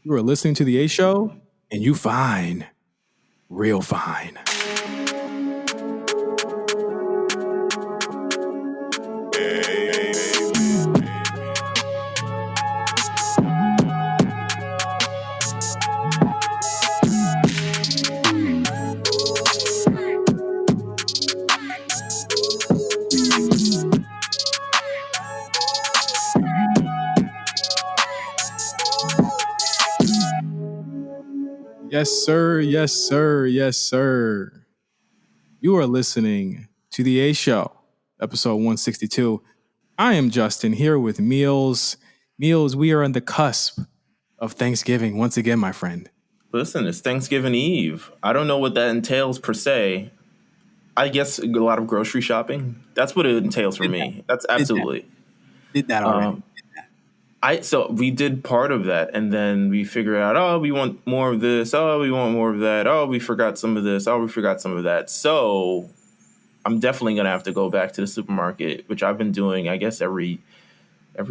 You are listening to the A Show, and you fine, real fine. Yes, sir. Yes, sir. Yes, sir. You are listening to the A Show, episode 162. I am Justin here with Meelz. Meelz, we are on the cusp of Thanksgiving once again, my friend. Listen, it's Thanksgiving Eve. I don't know what that entails per se. I guess a lot of grocery shopping. That's what it entails for me. That's absolutely. Did that already. So we did part of that, and then we figured out, oh, we want more of this. Oh, we want more of that. Oh, we forgot some of this. Oh, we forgot some of that. So I'm definitely gonna have to go back to the supermarket, which I've been doing, I guess, every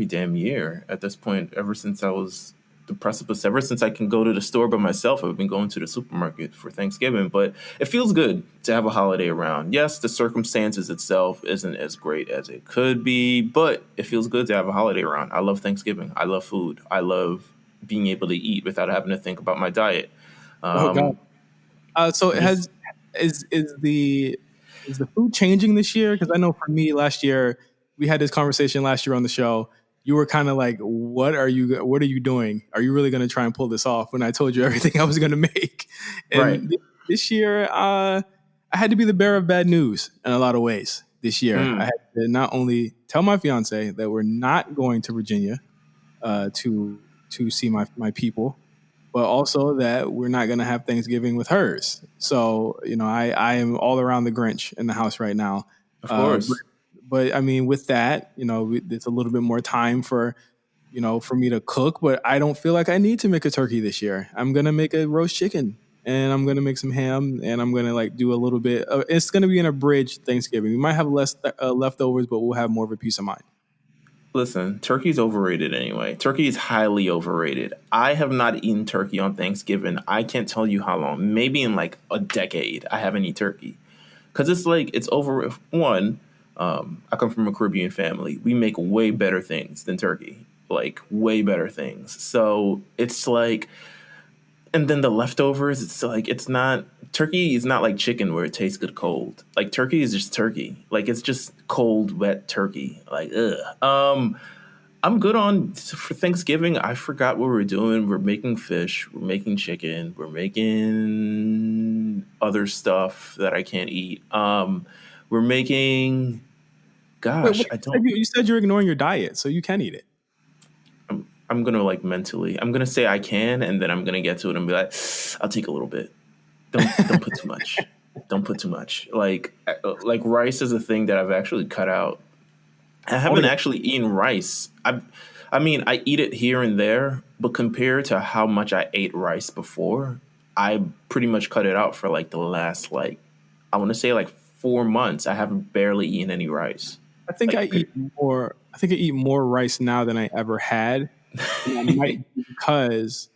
damn year at this point, ever since I was the precipice, ever since I can go to the store by myself. I've been going to the supermarket for Thanksgiving, but it feels good to have a holiday around. Yes, the circumstances itself isn't as great as it could be, but it feels good to have a holiday around. I love Thanksgiving. I love food. I love being able to eat without having to think about my diet. Oh God. So is the food changing this year? Because I know for me last year we had this conversation last year on the show. You were kind of like, what are you doing? Are you really going to try and pull this off? When I told you everything I was going to make. And Right. This year, I had to be the bearer of bad news in a lot of ways this year. I had to not only tell my fiance that we're not going to Virginia to see my people, but also that we're not going to have Thanksgiving with hers. So, I am all around the Grinch in the house right now. Of course. But I mean, with that, it's a little bit more time for me to cook, but I don't feel like I need to make a turkey this year. I'm going to make a roast chicken and I'm going to make some ham and I'm going to do a little bit. It's going to be an abridged Thanksgiving. We might have less leftovers, but we'll have more of a peace of mind. Listen, turkey's overrated anyway. Turkey is highly overrated. I have not eaten turkey on Thanksgiving. I can't tell you how long. Maybe in a decade, I haven't eaten turkey. Because it's over. One, I come from a Caribbean family. We make way better things than turkey. Way better things. So it's and then the leftovers, it's not, turkey is not like chicken where it tastes good cold. Turkey is just turkey. It's just cold, wet turkey. Ugh. I'm good for Thanksgiving. I forgot what we're doing. We're making fish. We're making chicken. We're making other stuff that I can't eat. We're making, gosh, Wait, I don't. you said you're ignoring your diet, so you can eat it. I'm gonna mentally. I'm gonna say I can, and then I'm gonna get to it and be like, I'll take a little bit. Don't put too much. Don't put too much. Rice is a thing that I've actually cut out. I haven't actually eaten rice. I mean, I eat it here and there, but compared to how much I ate rice before, I pretty much cut it out for the last I want to say 4 months. I haven't barely eaten any rice. I think I eat more. I think I eat more rice now than I ever had. And that might be because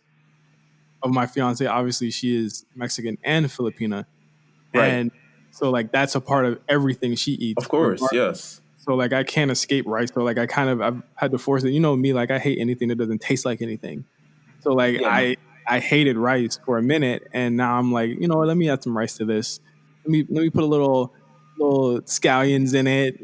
of my fiance. Obviously, she is Mexican and Filipina, Right. and so that's a part of everything she eats. Of course, yes. So I can't escape rice. So I've had to force it. You know me, I hate anything that doesn't taste like anything. So I hated rice for a minute, and now I'm like, let me add some rice to this. Let me put a little scallions in it.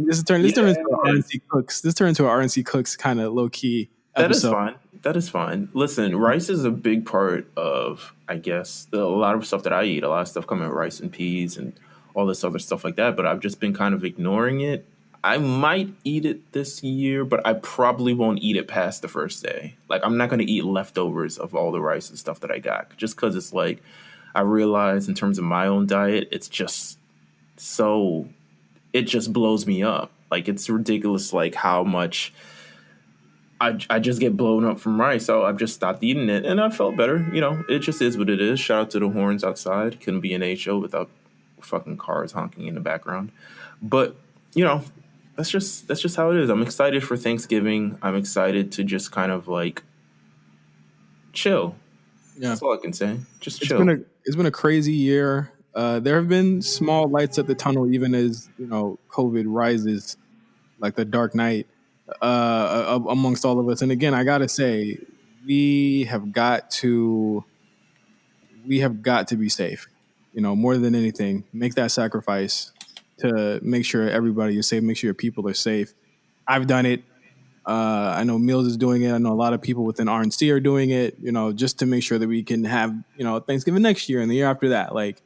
This turned into an RNC Cooks. This turned into an RNC Cooks kind of low key episode. That is fine. Listen, rice is a big part of, I guess, a lot of stuff that I eat. A lot of stuff coming with rice and peas and all this other stuff like that. But I've just been kind of ignoring it. I might eat it this year, but I probably won't eat it past the first day. I'm not going to eat leftovers of all the rice and stuff that I got. Just because it's I realize in terms of my own diet, it's just it just blows me up. It's ridiculous, how much I just get blown up from rice. So I've just stopped eating it, and I felt better. It just is what it is. Shout out to the horns outside. Couldn't be an A show without fucking cars honking in the background. But, that's just how it is. I'm excited for Thanksgiving. I'm excited to just kind of chill. Yeah, That's all I can say. Just it's been chill. a crazy year. There have been small lights at the tunnel, even as COVID rises like the dark night amongst all of us. And again, I gotta say, we have got to we have got to be safe. More than anything, make that sacrifice to make sure everybody is safe, make sure your people are safe. I've done it. I know Meelz is doing it. I know a lot of people within RNC are doing it, just to make sure that we can have, Thanksgiving next year and the year after that. Like,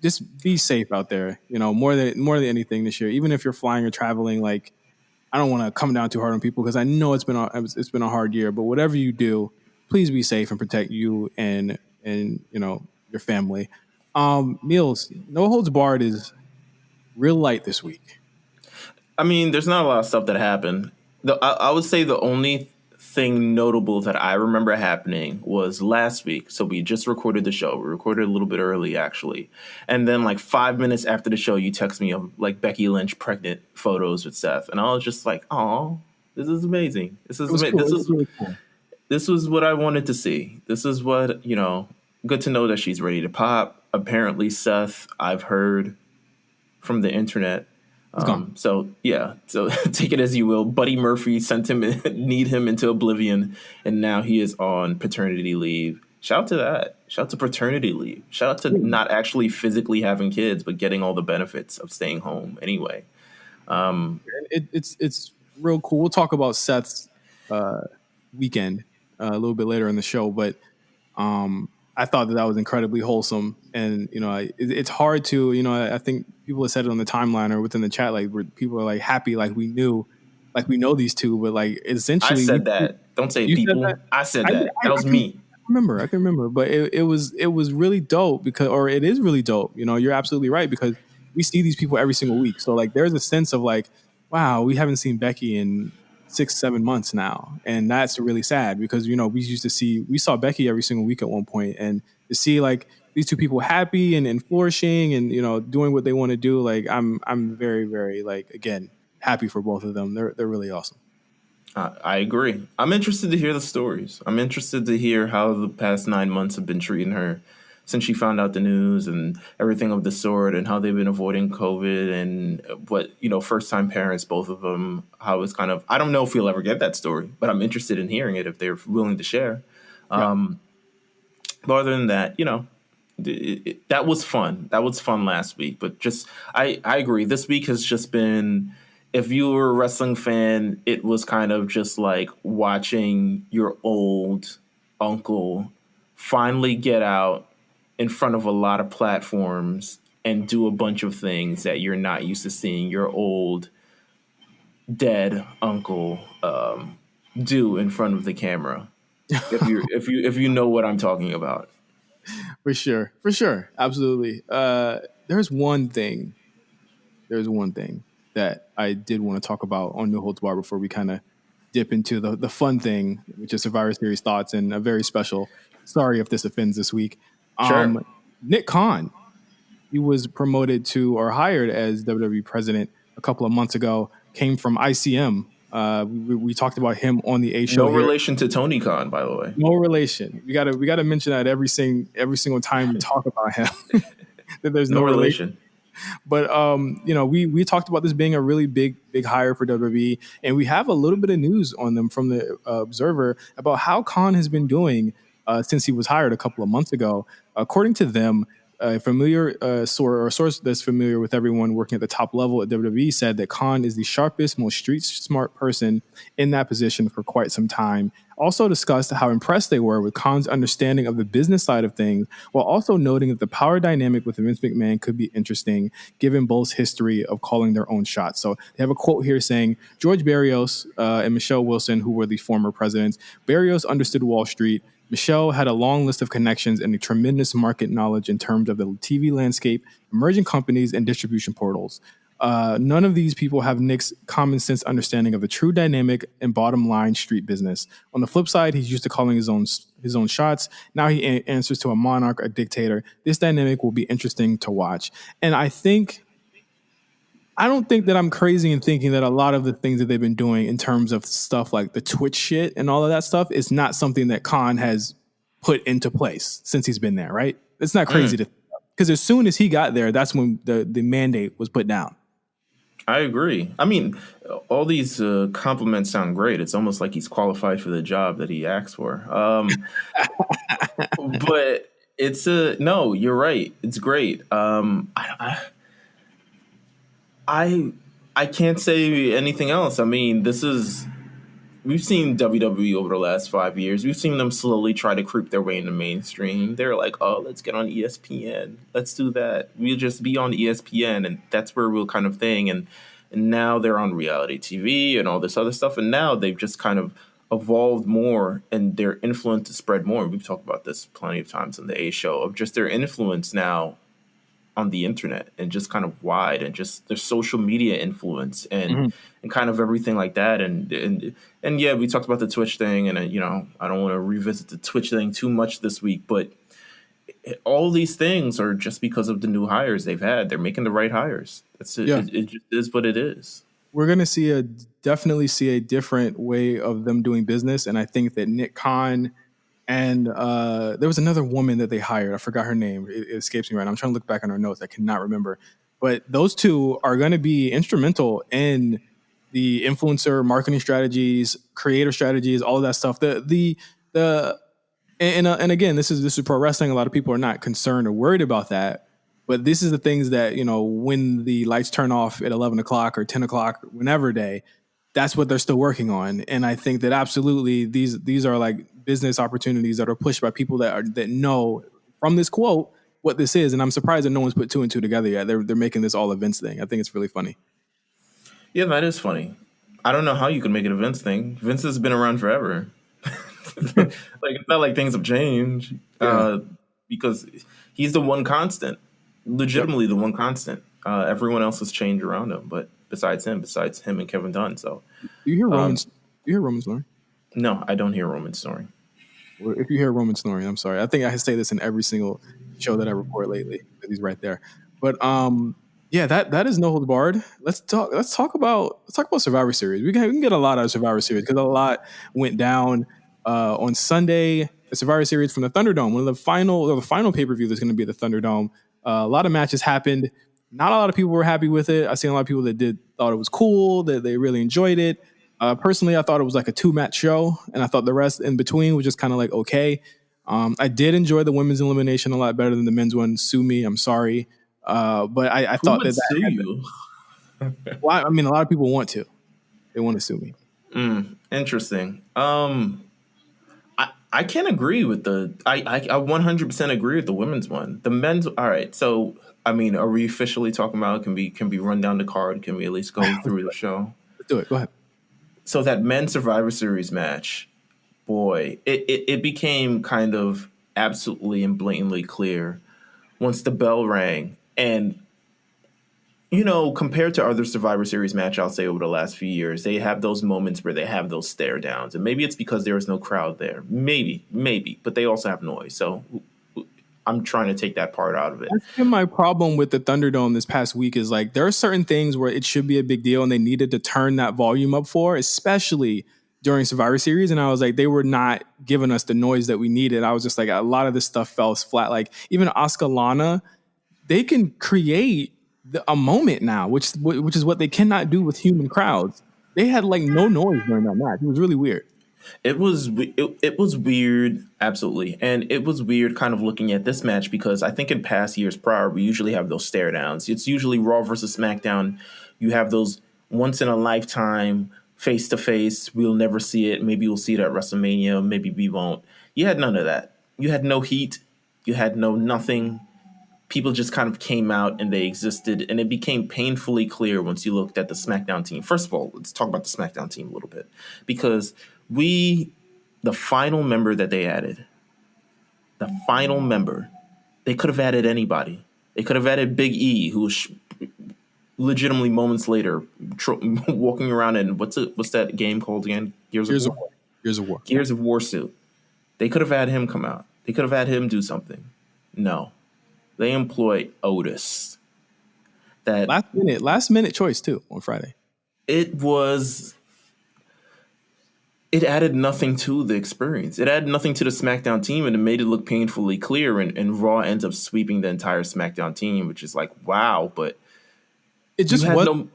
just be safe out there, more than anything this year. Even if you're flying or traveling, like, I don't want to come down too hard on people because I know it's been a hard year. But whatever you do, please be safe and protect you and your family. Meals, no holds barred is real light this week. I mean, there's not a lot of stuff that happened. I would say the only thing notable that I remember happening was last week. So we just recorded the show. We recorded a little bit early, actually. And then, like, 5 minutes after the show, you text me of, like, Becky Lynch pregnant photos with Seth. And I was just like, oh, this is amazing. This It is was amazing. cool. It was really cool. This was what I wanted to see. This is what, good to know that she's ready to pop. Apparently, Seth, I've heard from the internet. He's gone. So yeah, so take it as you will. Buddy Murphy sent him, kneed him into oblivion, and now he is on paternity leave. Shout out to that. Shout out to paternity leave. Shout out to not actually physically having kids, but getting all the benefits of staying home anyway. It's real cool. We'll talk about Seth's weekend a little bit later in the show, but I thought that was incredibly wholesome. And it's hard to I think people have said it on the timeline or within the chat, like, where people are like happy, like we know these two, but like I essentially said that. Don't say you said people. that. I said I, that. I, That I was can me. I can remember, but it was really dope or it is really dope. You're absolutely right, because we see these people every single week. So like, there's a sense of like, wow, we haven't seen Becky in 6-7 months now, and that's really sad because we saw Becky every single week at one point, and to see like these two people happy and flourishing and doing what they want to do, like I'm very, very, like, again, happy for both of them. They're really awesome. I agree. I'm interested to hear the stories. I'm interested to hear how the past 9 months have been treating her since she found out the news and everything of the sort, and how they've been avoiding COVID, and what, first time parents, both of them, how it's kind of, I don't know if we'll ever get that story, but I'm interested in hearing it if they're willing to share. Yeah. But other than that, that was fun. That was fun last week. But just, I agree. This week has just been, if you were a wrestling fan, it was kind of just like watching your old uncle finally get out in front of a lot of platforms and do a bunch of things that you're not used to seeing your old dead uncle do in front of the camera. If you know what I'm talking about. For sure, absolutely. There's one thing that I did want to talk about on No Holds Bar before we kind of dip into the fun thing, which is Survivor Series thoughts, and a very special. Sorry if this offends this week. Sure. Nick Khan, he was promoted to or hired as WWE president a couple of months ago. Came from ICM. We talked about him on the A show. No relation to Tony Khan, by the way. No relation. We gotta mention that every single time we talk about him. That there's no relation. But we talked about this being a really big hire for WWE, and we have a little bit of news on them from the Observer about how Khan has been doing since he was hired a couple of months ago. According to them, a familiar source that's familiar with everyone working at the top level at WWE said that Khan is the sharpest, most street smart person in that position for quite some time. Also discussed how impressed they were with Khan's understanding of the business side of things, while also noting that the power dynamic with Vince McMahon could be interesting, given both's history of calling their own shots. So they have a quote here saying, George Barrios and Michelle Wilson, who were the former presidents, Barrios understood Wall Street. Michelle had a long list of connections and a tremendous market knowledge in terms of the TV landscape, emerging companies, and distribution portals. None of these people have Nick's common sense understanding of the true dynamic and bottom line street business. On the flip side, he's used to calling his own shots. Now he answers to a monarch, a dictator. This dynamic will be interesting to watch. And I don't think that I'm crazy in thinking that a lot of the things that they've been doing in terms of stuff like the Twitch shit and all of that stuff is not something that Khan has put into place since he's been there, right? It's not crazy Mm, to, because as soon as he got there, that's when the mandate was put down. I agree. I mean, all these compliments sound great. It's almost like he's qualified for the job that he asked for. But it's a no. You're right. It's great. I I can't say anything else. I mean, this is we've seen WWE over the last 5 years. We've seen them slowly try to creep their way into mainstream. They're like, oh, let's get on ESPN. Let's do that. We'll just be on ESPN, and that's where we'll kind of thing. And now they're on reality TV and all this other stuff. And now they've just kind of evolved more, and their influence has spread more. We've talked about this plenty of times on the A Show of just their influence now on the internet and just kind of wide and just their social media influence Mhm. and kind of everything like that and yeah, we talked about the Twitch thing, and you know, I don't want to revisit the Twitch thing too much this week, but all these things are just because of the new hires they've had. They're making the right hires. That's it. Yeah. It just is what it is. We're going to definitely see a different way of them doing business. And I think that Nick Khan and there was another woman that they hired. I forgot her name. It escapes me right now. I'm trying to look back on her notes. I cannot remember. But those two are going to be instrumental in the influencer marketing strategies, creator strategies, all of that stuff. The and again, this is pro wrestling. A lot of people are not concerned or worried about that, but this is the things that, you know, when the lights turn off at 11 o'clock or 10 o'clock, whenever day, that's what they're still working on. And I think that absolutely these are like business opportunities that are pushed by people that know from this quote what this is. And I'm surprised that no one's put two and two together yet. They're making this all events thing. I think it's really funny. Yeah, that is funny. I don't know how you can make it a Vince thing. Vince has been around forever. Like, it's not like things have changed, Yeah. because he's the one constant, Yep. legitimately the one constant. Everyone else has changed around him, but besides him and Kevin Dunn. So Do you hear um, Romans? Do you hear Roman snoring? no, I don't hear Roman snoring. Or if you hear Roman snoring, I'm sorry. I think I say this in every single show that I record lately because he's right there. But yeah, that is no holds barred. Let's talk about Survivor Series. We can get a lot out of Survivor Series because a lot went down on Sunday. The Survivor Series from the Thunderdome, one of the final pay per view that's going to be at the Thunderdome. A lot of matches happened. Not a lot of people were happy with it. I've seen a lot of people that thought it was cool, that they really enjoyed it. Personally, I thought it was like a 2 match show, and I thought the rest in between was just kind of like okay. I did enjoy the women's elimination a lot better than the men's one. Sue me, I'm sorry, but I Who thought would that sue had. you? Well, I mean, a lot of people want to. They want to sue me. Interesting. I can't agree with I 100% agree with the women's one. The men's, all right. So I mean, are we officially talking about can we run down the card? Can we at least go through the show? Let's do it. Go ahead. So that men's Survivor Series match, boy, it became kind of absolutely and blatantly clear once the bell rang. And, you know, compared to other Survivor Series match, I'll say over the last few years, they have those moments where they have those stare downs. And maybe it's because there was no crowd there. Maybe. But they also have noise. So I'm trying to take that part out of it. That's been my problem with the Thunderdome this past week. Is like there are certain things where it should be a big deal, and they needed to turn that volume up for, especially during Survivor Series. And I was like, they were not giving us the noise that we needed. I was just like, a lot of this stuff fell flat. Like even Asuka Lana, they can create a moment now, which is what they cannot do with human crowds. They had like no noise during that match. It was really weird. It was weird, absolutely, and it was weird kind of looking at this match because I think in past years prior we usually have those stare downs. It's usually Raw versus SmackDown. You have those once in a lifetime face to face. We'll never see it. Maybe we'll see it at WrestleMania. Maybe we won't. You had none of that. You had no heat. You had no nothing. People just kind of came out and they existed, and it became painfully clear once you looked at the SmackDown team. First of all, let's talk about the SmackDown team a little bit because the final member that they added, the final member, they could have added anybody. They could have added Big E, who was legitimately moments later walking around in what's that game called again? Gears of Years of War. war. Years of war. Gears of War suit. They could have had him come out. They could have had him do something. No, they employ Otis. That Last minute choice too on Friday. it was it added nothing to the experience. It added nothing to the SmackDown team, and it made it look painfully clear. And Raw ends up sweeping the entire SmackDown team, which is like, wow. But It you just had was. no,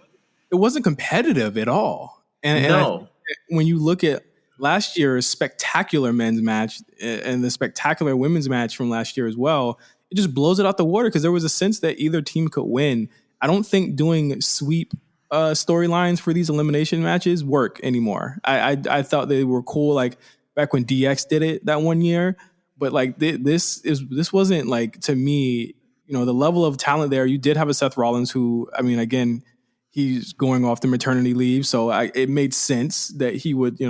It wasn't competitive at all. And I think no. that when you look at last year's spectacular men's match and the spectacular women's match from last year as well, it just blows it out the water because there was a sense that either team could win. I don't think doing sweep storylines for these elimination matches work anymore. I thought they were cool like back when DX did it that one year, but like this wasn't like, to me, the level of talent there. You did have a Seth Rollins who, I mean, again, he's going off the maternity leave, so it made sense that he would.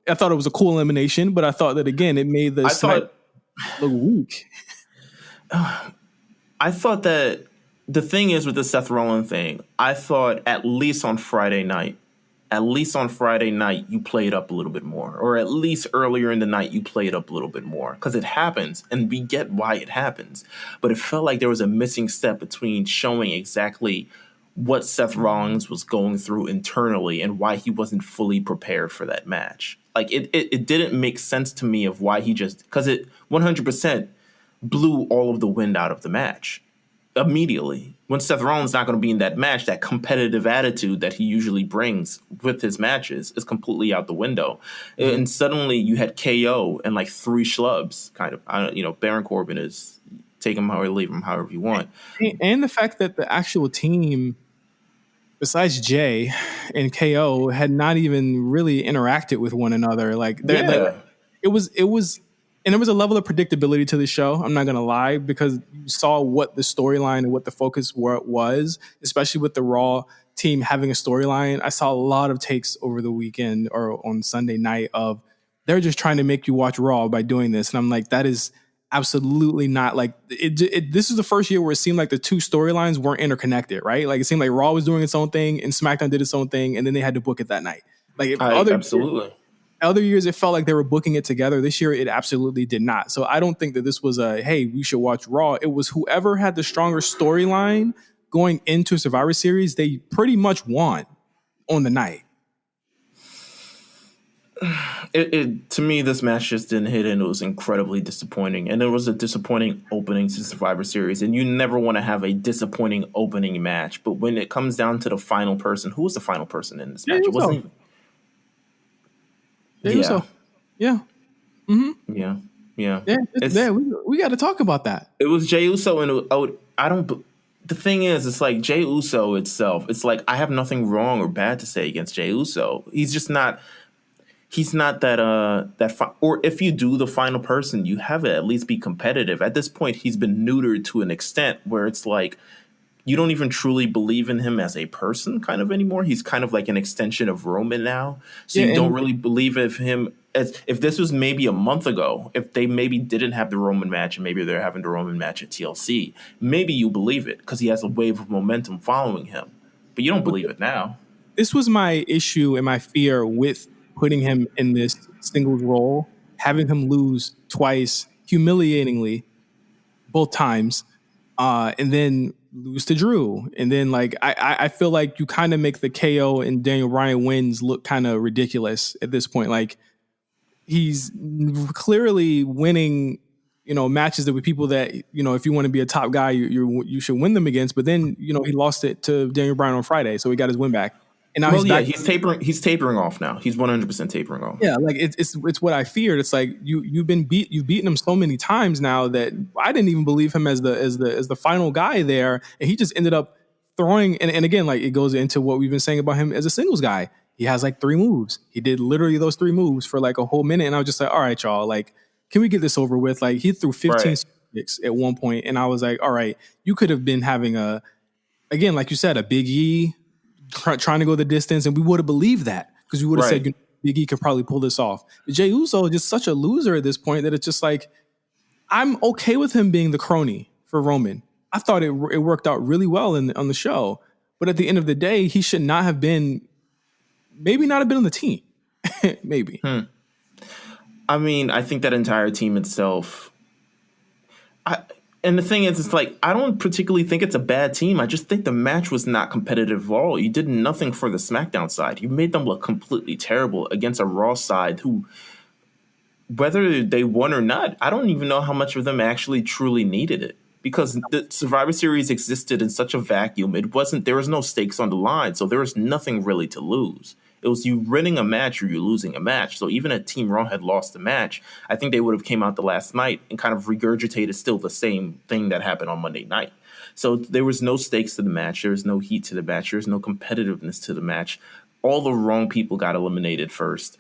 I thought it was a cool elimination, but I thought that again, it made the I smack thought look weak. I thought that the thing is with the Seth Rollins thing, I thought at least on Friday night, you played up a little bit more, or at least earlier in the night you played up a little bit more, because it happens, and we get why it happens. But it felt like there was a missing step between showing exactly what Seth Rollins was going through internally and why he wasn't fully prepared for that match. Like it didn't make sense to me of why he just, because it 100% blew all of the wind out of the match immediately. When Seth Rollins not going to be in that match, that competitive attitude that he usually brings with his matches is completely out the window. Mm-hmm. And suddenly you had KO and like three schlubs, kind of. Baron Corbin is take him or leave him however you want. And the fact that the actual team, besides Jay and KO, had not even really interacted with one another. It was. And there was a level of predictability to the show. I'm not going to lie, because you saw what the storyline and what the focus was, especially with the Raw team having a storyline. I saw a lot of takes over the weekend or on Sunday night of they're just trying to make you watch Raw by doing this. And I'm like, that is absolutely not like it. This is the first year where it seemed like the two storylines weren't interconnected, right? Like it seemed like Raw was doing its own thing and SmackDown did its own thing, and then they had to book it that night. Absolutely. Other years, it felt like they were booking it together. This year, it absolutely did not. So I don't think that this was hey, we should watch Raw. It was whoever had the stronger storyline going into Survivor Series, they pretty much won on the night. To me, this match just didn't hit, and it was incredibly disappointing. And it was a disappointing opening to Survivor Series. And you never want to have a disappointing opening match. But when it comes down to the final person, who was the final person in this match? It wasn't even... Yeah. Yeah. Mm-hmm. Yeah. We got to talk about that. It was Jey Uso, and the thing is, it's like Jey Uso itself. It's like I have nothing wrong or bad to say against Jey Uso. He's just not. He's not that or if you do the final person, you have to at least be competitive. At this point, he's been neutered to an extent where it's like you don't even truly believe in him as a person kind of anymore. He's kind of like an extension of Roman now. So you don't really believe of him as if this was maybe a month ago, if they maybe didn't have the Roman match and maybe they're having the Roman match at TLC, maybe you believe it because he has a wave of momentum following him. But you don't believe it now. This was my issue and my fear with putting him in this singles role, having him lose twice, humiliatingly, both times, and then lose to Drew. And then like I feel like you kind of make the KO and Daniel Bryan wins look kind of ridiculous at this point. Like he's clearly winning, matches that with people that, if you want to be a top guy, you should win them against. But then, he lost it to Daniel Bryan on Friday, so he got his win back. And now he's tapering. He's tapering off now. He's 100% tapering off. Yeah, like it's what I feared. It's like you've beaten him so many times now that I didn't even believe him as the final guy there, and he just ended up throwing. And again, like it goes into what we've been saying about him as a singles guy. He has like 3 moves. He did literally those 3 moves for like a whole minute, and I was just like, all right, y'all, like, can we get this over with? Like he threw 15 kicks at one point, and I was like, all right, you could have been having again, like you said, a Big E trying to go the distance, and we would have believed that because we would have said Big E could probably pull this off. But Jey Uso is just such a loser at this point that it's just like I'm okay with him being the crony for Roman. I thought it worked out really well on the show, but at the end of the day, he should not have been. Maybe not have been on the team. Maybe. I mean, I think that entire team itself. And the thing is, it's like, I don't particularly think it's a bad team. I just think the match was not competitive at all. You did nothing for the SmackDown side. You made them look completely terrible against a Raw side who, whether they won or not, I don't even know how much of them actually truly needed it. Because the Survivor Series existed in such a vacuum. There was no stakes on the line, so there was nothing really to lose. It was you winning a match or you losing a match. So even if Team Raw had lost the match, I think they would have came out the last night and kind of regurgitated still the same thing that happened on Monday night. So there was no stakes to the match. There was no heat to the match. There was no competitiveness to the match. All the wrong people got eliminated first.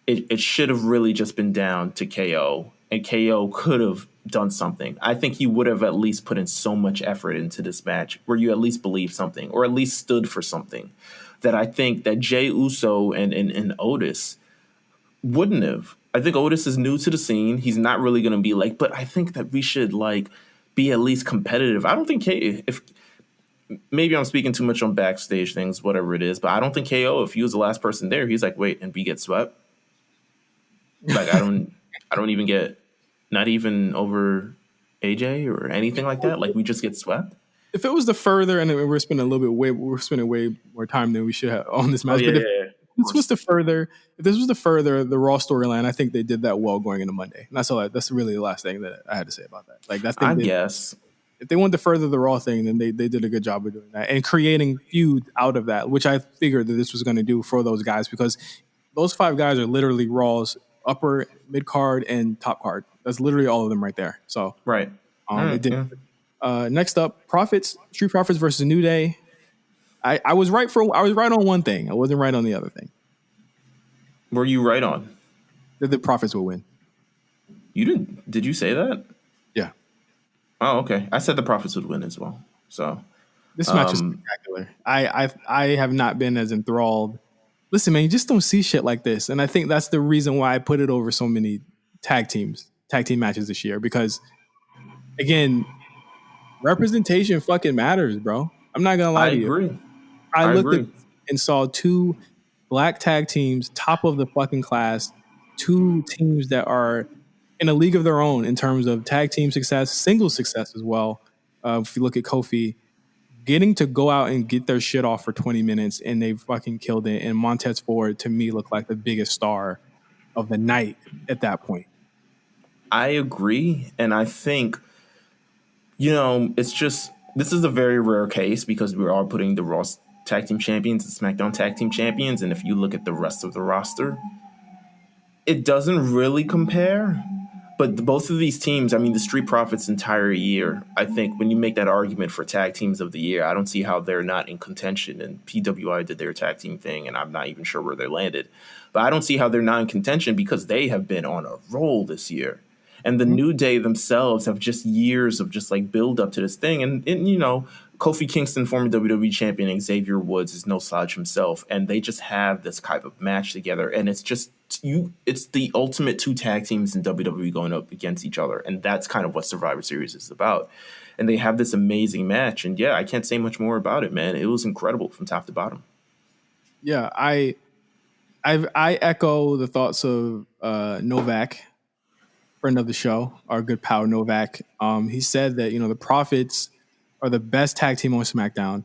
It should have really just been down to KO, and KO could have done something. I think he would have at least put in so much effort into this match where you at least believe something or at least stood for something that I think that Jey Uso and Otis wouldn't have. I think Otis is new to the scene. He's not really going to be like, but I think that we should like be at least competitive. I don't think if maybe I'm speaking too much on backstage things, whatever it is, but I don't think KO, if he was the last person there, he's like, wait, and we get swept. Like I don't even get, not even over AJ or anything like that. Like we just get swept. If it was the further, and we're spending way more time than we should have on this match. But if this was the further, the Raw storyline, I think they did that well going into Monday. And that's really the last thing that I had to say about that. Like that's I guess if they wanted to further the Raw thing, then they did a good job of doing that and creating feud out of that, which I figured that this was going to do for those guys because those 5 guys are literally Raw's upper, mid card, and top card. That's literally all of them right there. So right. It did. Yeah. Next up, Street Profits versus New Day. I was right on one thing. I wasn't right on the other thing. Were you right on? That the Profits will win. You didn't? Did you say that? Yeah. Oh, okay. I said the Profits would win as well. So this match is spectacular. I have not been as enthralled. Listen, man, you just don't see shit like this, and I think that's the reason why I put it over so many tag team matches this year because, again, representation fucking matters, bro. I'm not gonna lie to you. I looked at and saw 2 black tag teams, top of the fucking class, 2 teams that are in a league of their own in terms of tag team success, single success as well. If you look at Kofi, getting to go out and get their shit off for 20 minutes and they fucking killed it. And Montez Ford, to me, looked like the biggest star of the night at that point. I agree. And I think, it's just, this is a very rare case because we are putting the Raw Tag Team Champions and SmackDown Tag Team Champions. And if you look at the rest of the roster, it doesn't really compare. But both of these teams, I mean, the Street Profits entire year, I think when you make that argument for tag teams of the year, I don't see how they're not in contention. And PWI did their tag team thing, and I'm not even sure where they landed. But I don't see how they're not in contention because they have been on a roll this year. And the New Day themselves have just years of just like build up to this thing. And Kofi Kingston, former WWE champion, and Xavier Woods is no slouch himself. And they just have this type of match together. And it's just it's the ultimate 2 tag teams in WWE going up against each other. And that's kind of what Survivor Series is about. And they have this amazing match. And yeah, I can't say much more about it, man. It was incredible from top to bottom. Yeah, I echo the thoughts of Novak, friend of the show, our good pal Novak. He said that, the Profits are the best tag team on SmackDown.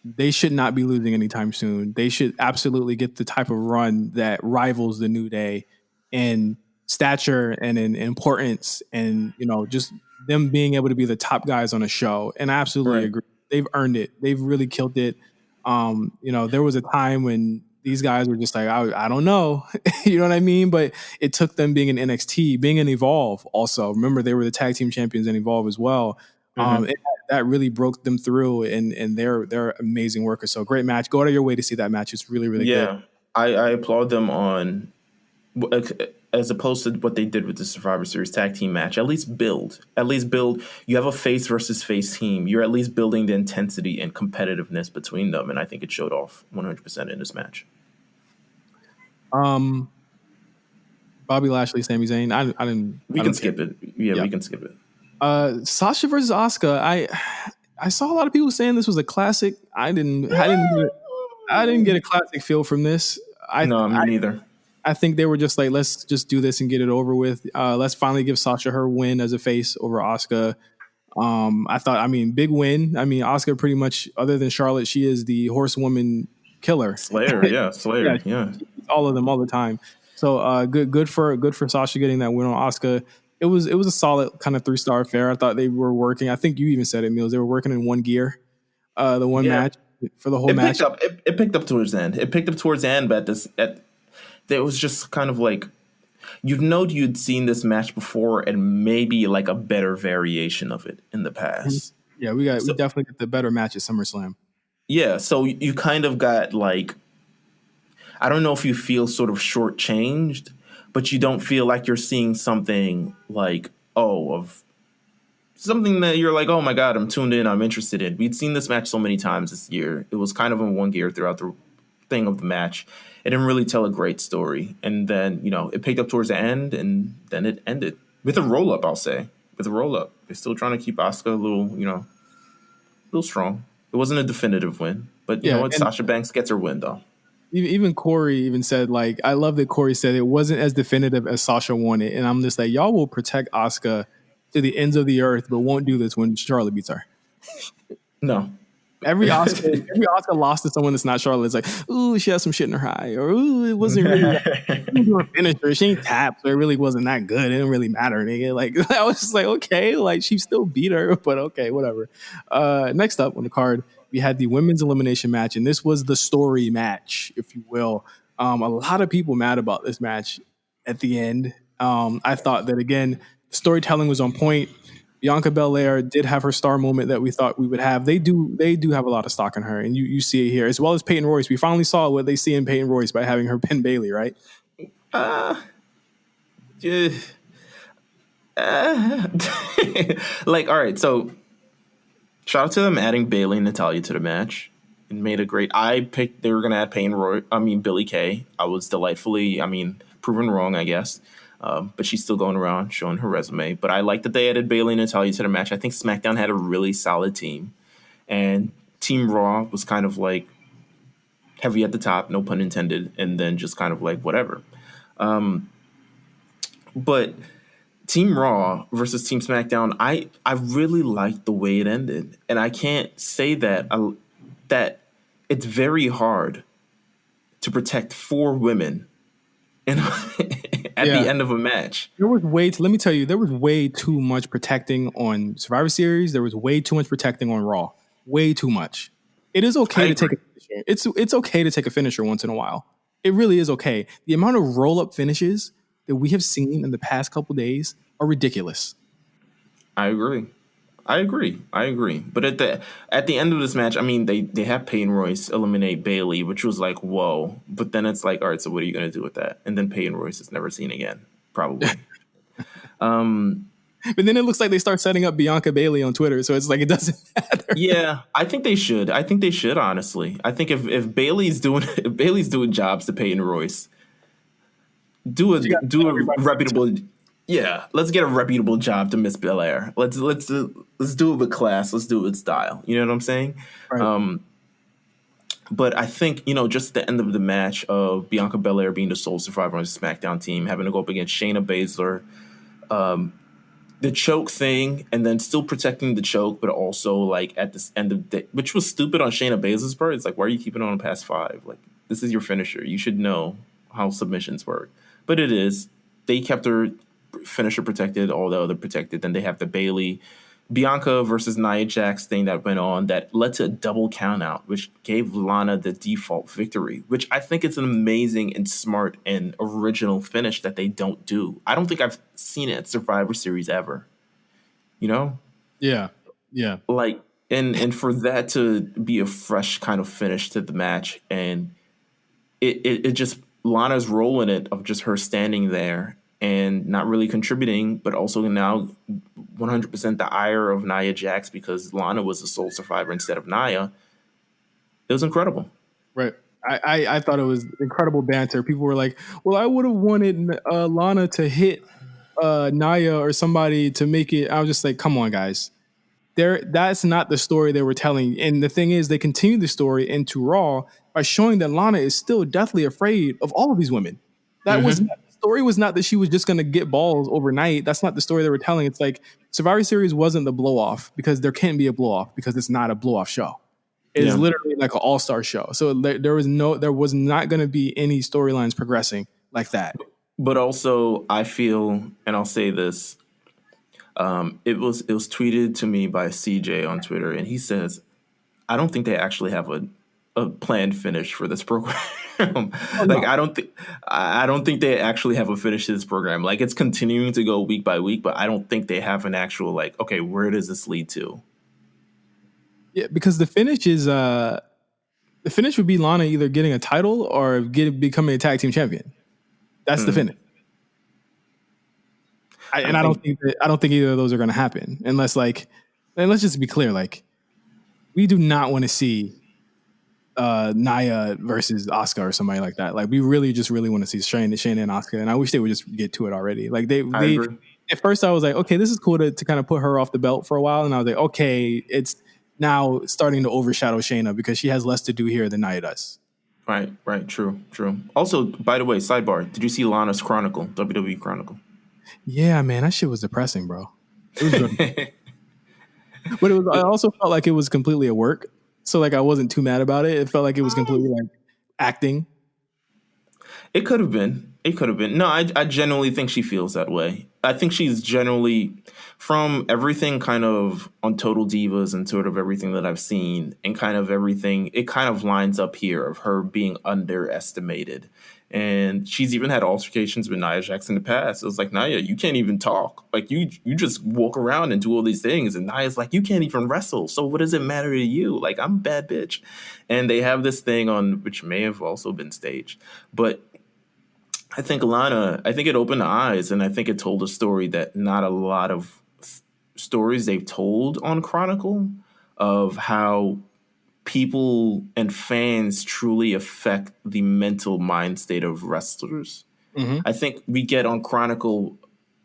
They should not be losing anytime soon. They should absolutely get the type of run that rivals the New Day in stature and in importance and, just them being able to be the top guys on a show. And I absolutely agree. They've earned it. They've really killed it. There was a time when these guys were just like, I don't know. You know what I mean? But it took them being in NXT, being in Evolve also. Remember, they were the tag team champions in Evolve as well. That really broke them through, and they're amazing workers. So great match. Go out of your way to see that match. It's really, really good. Yeah, I applaud them on, as opposed to what they did with the Survivor Series tag team match. At least build. You have a face versus face team. You're at least building the intensity and competitiveness between them, and I think it showed off 100% in this match. Bobby Lashley, Sami Zayn. I didn't. We can skip it. Yeah, we can skip it. Sasha versus Asuka. I saw a lot of people saying this was a classic. I didn't get a classic feel from this. Me neither. I think they were just like, let's just do this and get it over with. Let's finally give Sasha her win as a face over Asuka. I thought, I mean, big win. I mean, Asuka pretty much, other than Charlotte, she is the horsewoman killer. Slayer, yeah, Yeah, Slayer, yeah. she beats all of them all the time. So good for Sasha getting that win on Asuka. It was a solid kind of 3-star affair. I thought they were working. I think you even said it, Meelz. They were working in one gear. The one Yeah. match for the whole It match. picked up. It picked up towards the end. It picked up towards the end, but it was just kind of like you'd seen this match before, and maybe like a better variation of it in the past. Yeah, we So definitely get the better match at SummerSlam. yeah, so you kind of got like I don't know if you feel sort of shortchanged, but you don't feel like you're seeing something like of something that you're like, oh my god, I'm tuned in, I'm interested in. We'd seen this match so many times this year. It was kind of in one gear throughout the thing of the match. It didn't really tell a great story. And then, it picked up towards the end, and then it ended. With a roll-up, I'll say. With a roll-up. They're still trying to keep Asuka a little strong. It wasn't a definitive win. But you know what? Sasha Banks gets her win, though. Even Corey even said, like, I love that Corey said it wasn't as definitive as Sasha wanted. And I'm just like, y'all will protect Asuka to the ends of the earth, but won't do this when Charlotte beats her. No. Every Asuka lost to someone that's not Charlotte. It's like, ooh, she has some shit in her eye, or ooh, it wasn't really a finisher. She ain't tapped, so it really wasn't that good. It didn't really matter, nigga. Like I was just like, okay, like she still beat her, but okay, whatever. Next up on the card, we had the women's elimination match, and this was the story match, if you will. A lot of people mad about this match at the end. I thought that again, storytelling was on point. Bianca Belair did have her star moment that we thought we would have. They do have a lot of stock in her, and you see it here, as well as Peyton Royce. We finally saw what they see in Peyton Royce by having her pin Bayley, right? Like, all right, so shout out to them adding Bayley and Natalya to the match. It made a great. I picked they were going to add Billie Kay. I was delightfully, proven wrong, I guess. But she's still going around showing her resume. But I like that they added Bayley and Natalya to the match. I think SmackDown had a really solid team. And Team Raw was kind of like heavy at the top, no pun intended, and then just kind of like whatever. But Team Raw versus Team SmackDown, I really liked the way it ended. And I can't say that it's very hard to protect 4 women at the end of a match. Let me tell you, there was way too much protecting on Survivor Series. There was way too much protecting on Raw. Way too much. It is okay to take a finisher. It's okay to take a finisher once in a while. It really is okay. The amount of roll-up finishes that we have seen in the past couple days are ridiculous. I agree. But at the end of this match, they have Peyton Royce eliminate Bayley, which was like, whoa. But then it's like, all right, so what are you going to do with that? And then Peyton Royce is never seen again, probably. But then it looks like they start setting up Bianca Bayley on Twitter, so it's like it doesn't matter. Yeah, I think they should. Honestly. I think if Bayley's doing jobs to Peyton Royce, do a reputable. Yeah, let's get a reputable job to Miss Belair. Let's do it with class. Let's do it with style. You know what I'm saying? Right. But I think, just the end of the match of Bianca Belair being the sole survivor on the SmackDown team, having to go up against Shayna Baszler, the choke thing, and then still protecting the choke, but also like at this end of the day, which was stupid on Shayna Baszler's part. It's like, why are you keeping it on past 5? Like, this is your finisher. You should know how submissions work. But it is. They kept her finisher protected, all the other protected. Then they have the Bayley Bianca versus Nia Jax thing that went on that led to a double count out, which gave Lana the default victory, which I think is an amazing and smart and original finish that they don't do. I don't think I've seen it at Survivor Series ever. Yeah. Like, and for that to be a fresh kind of finish to the match, and it just Lana's role in it of just her standing there and not really contributing, but also now 100% the ire of Nia Jax because Lana was the sole survivor instead of Nia. It was incredible. Right. I thought it was incredible banter. People were like, well, I would have wanted Lana to hit Nia or somebody to make it. I was just like, come on, guys. That's not the story they were telling. And the thing is, they continue the story into Raw by showing that Lana is still deathly afraid of all of these women. That was not, the story was not that she was just going to get balls overnight. That's not the story they were telling. It's like Survivor Series wasn't the blow off because there can't be a blow off because it's not a blow off show. It is literally like an all-star show. So there was not going to be any storylines progressing like that. But also, I feel, and I'll say this, it was tweeted to me by CJ on Twitter, and he says, "I don't think they actually have a planned finish for this program. Like, I don't think they actually have a finish to this program. Like, it's continuing to go week by week, but I don't think they have an actual like, okay, where does this lead to?" Yeah, because the finish would be Lana either getting a title or becoming a tag team champion. That's the finish. I don't think either of those are going to happen unless and let's just be clear, like, we do not want to see Nia versus Asuka or somebody like that. Like, we really want to see Shayna and Asuka, and I wish they would just get to it already. Like, they agree. At first I was like, okay, this is cool to kind of put her off the belt for a while, and I was like, okay, it's now starting to overshadow Shayna because she has less to do here than Nia does. Right, true. Also, by the way, sidebar, did you see Lana's Chronicle, WWE Chronicle? Yeah, man, that shit was depressing, bro. It was good. But I also felt like it was completely a work. So like I wasn't too mad about it. It felt like it was completely like acting. It could have been. No, I genuinely think she feels that way. I think she's generally, from everything kind of on Total Divas and sort of everything that I've seen and kind of everything, it kind of lines up here of her being underestimated. And she's even had altercations with Nia Jax in the past. It was like, Nia, you can't even talk. Like, you just walk around and do all these things. And Nia's like, you can't even wrestle. So what does it matter to you? Like, I'm a bad bitch. And they have this thing on, which may have also been staged. But I think it opened the eyes, and I think it told a story that not a lot of stories they've told on Chronicle of how people and fans truly affect the mental mind state of wrestlers. Mm-hmm. I think we get on Chronicle,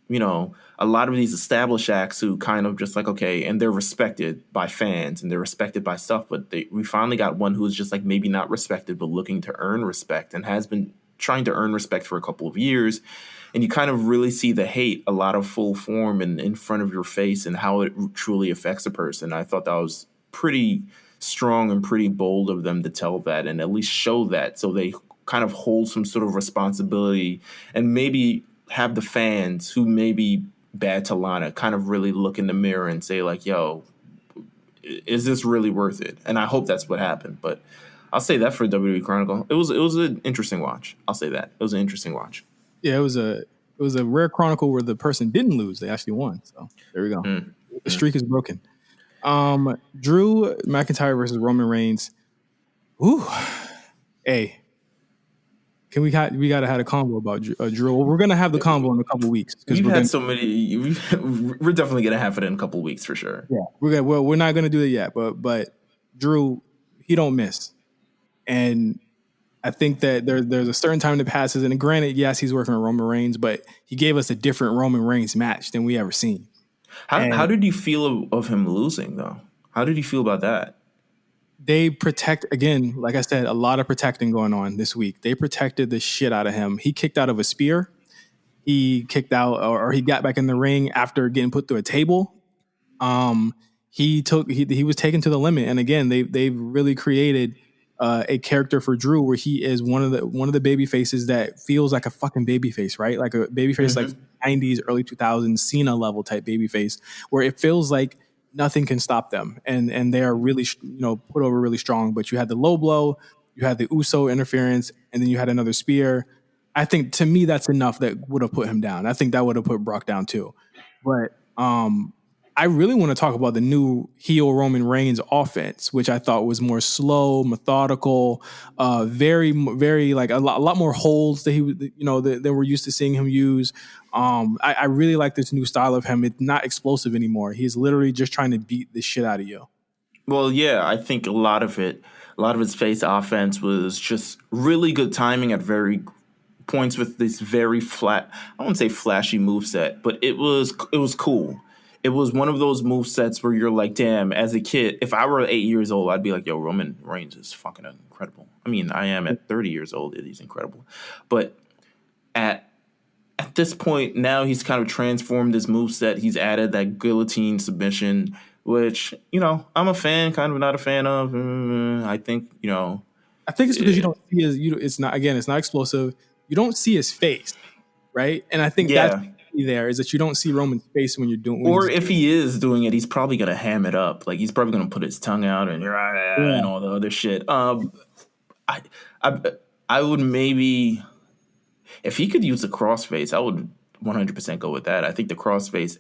a lot of these established acts who kind of just like, okay, and they're respected by fans and they're respected by stuff, but we finally got one who's just like maybe not respected, but looking to earn respect and has been trying to earn respect for a couple of years. And you kind of really see the hate, a lot of full form and in front of your face and how it truly affects a person. I thought that was pretty strong and pretty bold of them to tell that and at least show that. So they kind of hold some sort of responsibility and maybe have the fans who may be bad to Lana kind of really look in the mirror and say like, yo, is this really worth it? And I hope that's what happened. But I'll say that for WWE Chronicle. It was an interesting watch. I'll say that. It was an interesting watch. Yeah, it was a rare Chronicle where the person didn't lose. They actually won. So there we go. The streak is broken. Drew McIntyre versus Roman Reigns. Ooh. Hey. We gotta have a convo about Drew. We're gonna have the convo in a couple weeks because we're definitely gonna have it in a couple weeks for sure. Yeah, we're not gonna do it yet, but Drew, he don't miss. And I think that there's a certain time that passes, and granted, yes, he's working with Roman Reigns, but he gave us a different Roman Reigns match than we ever seen. How did you feel of him losing, though? How did you feel about that? They protect, again, like I said, a lot of protecting going on this week. They protected the shit out of him. He kicked out of a spear. He kicked out, or he got back in the ring after getting put through a table. He was taken to the limit, and again, they've really created a character for Drew where he is one of the baby faces that feels like a fucking baby face, right? Like a baby face, like 90s, early 2000s Cena level type baby face, where it feels like nothing can stop them, and they are really put over really strong. But you had the low blow, you had the Uso interference, and then you had another spear. I think to me that's enough that would have put him down. I think that would have put Brock down too. But I really want to talk about the new heel Roman Reigns offense, which I thought was more slow, methodical, very, very like a lot more holds that that we're used to seeing him use. I really like this new style of him. It's not explosive anymore. He's literally just trying to beat the shit out of you. Well, yeah, I think a lot of his face offense was just really good timing at very points with this very flat, I wouldn't say flashy moveset, but it was cool. It was one of those move sets where you're like, damn, as a kid, if I were 8 years old, I'd be like, yo, Roman Reigns is fucking incredible. I mean, I am at 30 years old. He's incredible. But at this point now he's kind of transformed his moveset. He's added that guillotine submission, which, I'm a fan, kind of not a fan of. I think, I think it's because you don't see it's not explosive. You don't see his face, right? And I think that's the key there, is that you don't see Roman's face when you're doing. Or if he is doing it, he's probably gonna ham it up. Like, he's probably gonna put his tongue out and all the other shit. I would maybe, if he could use a crossface, I would 100% go with that. I think the crossface,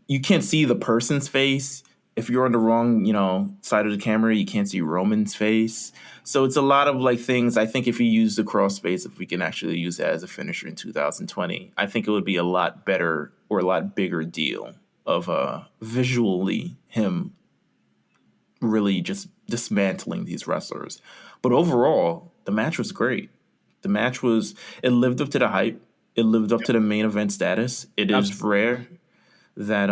you can't see the person's face. If you're on the wrong, side of the camera, you can't see Roman's face. So it's a lot of things. I think if you use the crossface, if we can actually use that as a finisher in 2020, I think it would be a lot better or a lot bigger deal of visually him really just dismantling these wrestlers. But overall, the match was great. It lived up to the hype. It lived up to the main event status. It is rare that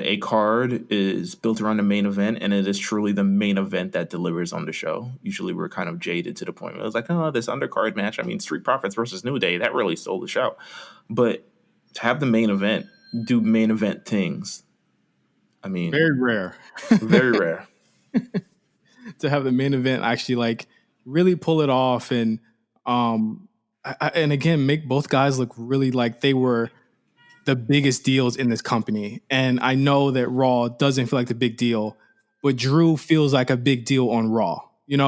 a card is built around the main event, and it is truly the main event that delivers on the show. Usually we're kind of jaded to the point where it's like, oh, this undercard match, Street Profits versus New Day, that really stole the show. But to have the main event do main event things, very rare. Very rare. To have the main event actually really pull it off, and and again make both guys look really like they were the biggest deals in this company. And I know that Raw doesn't feel like the big deal, but Drew feels like a big deal on Raw.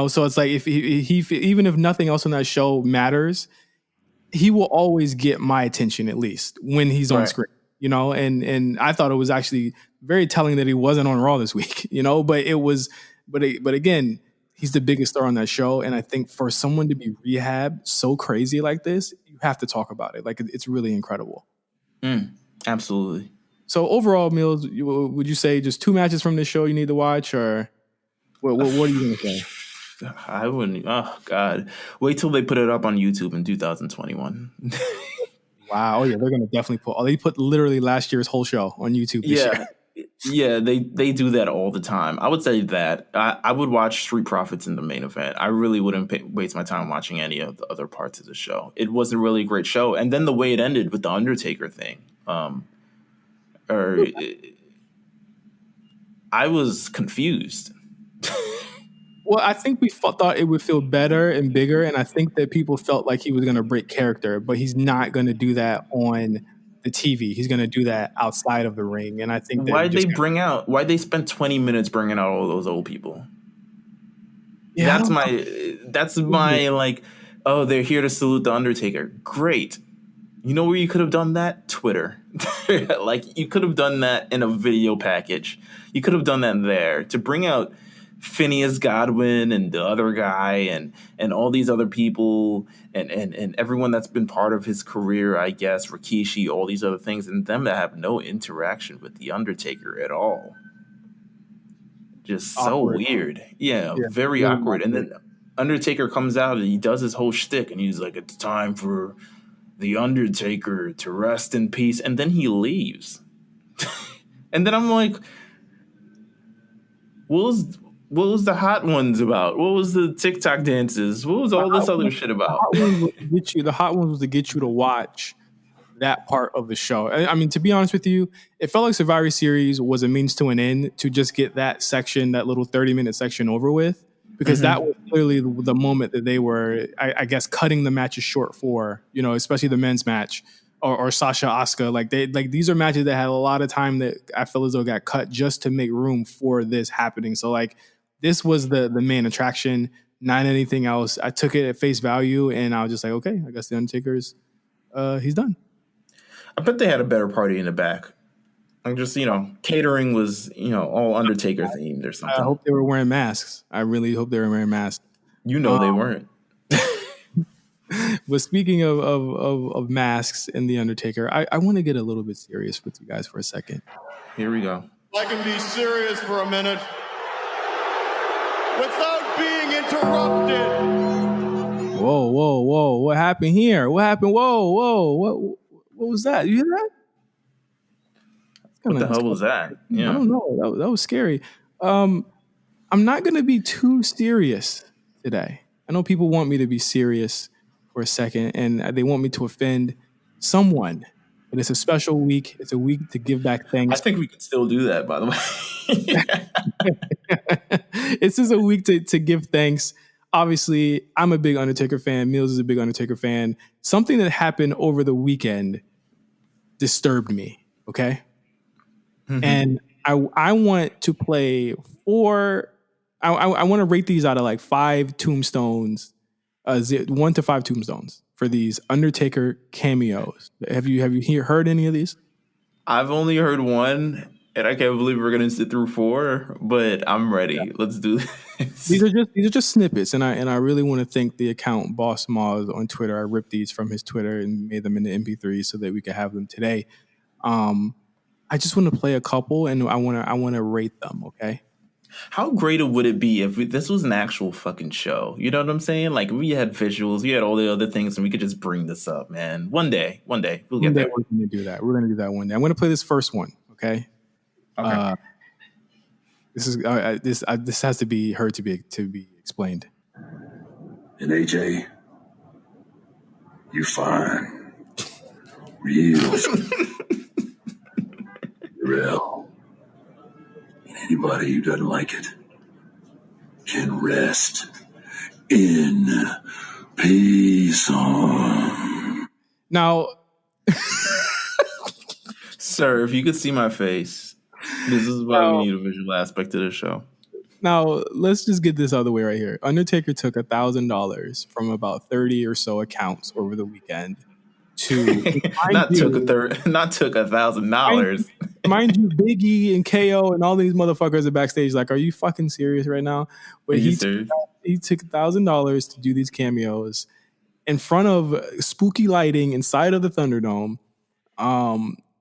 So it's like if he even if nothing else on that show matters, he will always get my attention, at least when he's on screen. And I thought it was actually very telling that he wasn't on Raw this week. But it was. But again, he's the biggest star on that show. And I think for someone to be rehabbed so crazy like this, you have to talk about it. It's really incredible. Absolutely. So overall, Meelz, would you say just 2 matches from this show you need to watch, or what are you going to say? I wouldn't. Oh, God. Wait till they put it up on YouTube in 2021. Wow. Oh, yeah, they're going to definitely they put literally last year's whole show on YouTube this year. Yeah, they do that all the time. I would say that I would watch Street Profits in the main event. I really wouldn't waste my time watching any of the other parts of the show. It was a really great show. And then the way it ended with the Undertaker thing, I was confused. Well, I think we thought it would feel better and bigger, and I think that people felt like he was going to break character, but he's not going to do that on the TV. He's going to do that outside of the ring, and I think that why'd they spend 20 minutes bringing out all those old people? Yeah, that's my oh, they're here to salute the Undertaker. Great. You know where you could have done that? Twitter. You could have done that in a video package. You could have done that there to bring out Phineas Godwin and the other guy and all these other people and everyone that's been part of his career, I guess, Rikishi, all these other things, and them that have no interaction with the Undertaker at all. Just awkward. So weird. Yeah, very awkward. And then Undertaker comes out and he does his whole shtick and he's like, it's time for the Undertaker to rest in peace. And then he leaves. And then I'm like, what was the hot ones about? What was the TikTok dances? What was all this other shit about? The hot ones was to get you to watch that part of the show. To be honest with you, it felt like Survivor Series was a means to an end to just get that section, that little 30-minute section over with, because that was clearly the moment that they were, I guess, cutting the matches short for, especially the men's match or Sasha Asuka. These are matches that had a lot of time that I feel as though got cut just to make room for this happening. So this was the main attraction, not anything else. I took it at face value and I was just like, okay, I guess the Undertaker's he's done. I bet they had a better party in the back. Catering was, all Undertaker themed or something. I hope they were wearing masks. I really hope they were wearing masks. They weren't. But speaking of masks and the Undertaker, I want to get a little bit serious with you guys for a second. Here we go. I can be serious for a minute without being interrupted. Whoa. What happened here? What happened? Whoa. What was that? You hear that? What the hell was that? Yeah. I don't know. That was scary. I'm not going to be too serious today. I know people want me to be serious, for a second, and they want me to offend someone. And it's a special week. It's a week to give back I thanks. think we can still do that, by the way. This is a week to give thanks. Obviously, I'm a big Undertaker fan. Meelz is a big Undertaker fan. Something that happened over the weekend disturbed me, okay? Mm-hmm. And I want to play I want to rate these out of like 5 tombstones, 1 to 5 tombstones for these Undertaker cameos. Have you heard any of these? I've only heard one, and I can't believe we're gonna sit through 4. But I'm ready. Yeah. Let's do this. These are just snippets, and I really want to thank the account Boss Moz on Twitter. I ripped these from his Twitter and made them into MP3 so that we could have them today. I just want to play a couple, and I want to rate them. Okay. How great would it be if this was an actual fucking show? You know what I'm saying? Like, we had visuals, we had all the other things, and we could just bring this up, man. One day we'll get there. We're going to do that. We're going to do that one day. I'm going to play this first one, okay? Okay. This has to be heard to be explained. And AJ, you fine. Real. Real. And anybody who doesn't like it can rest in peace. Now, sir, if you could see my face, this is why we need a visual aspect to the show. Now, let's just get this out of the way right here. Undertaker took $1,000 from about 30 or so accounts over the weekend to not took $1,000. Mind you, Big E and KO and all these motherfuckers are backstage. Like, are you fucking serious right now? But he took $1,000 to do these cameos in front of spooky lighting inside of the Thunderdome,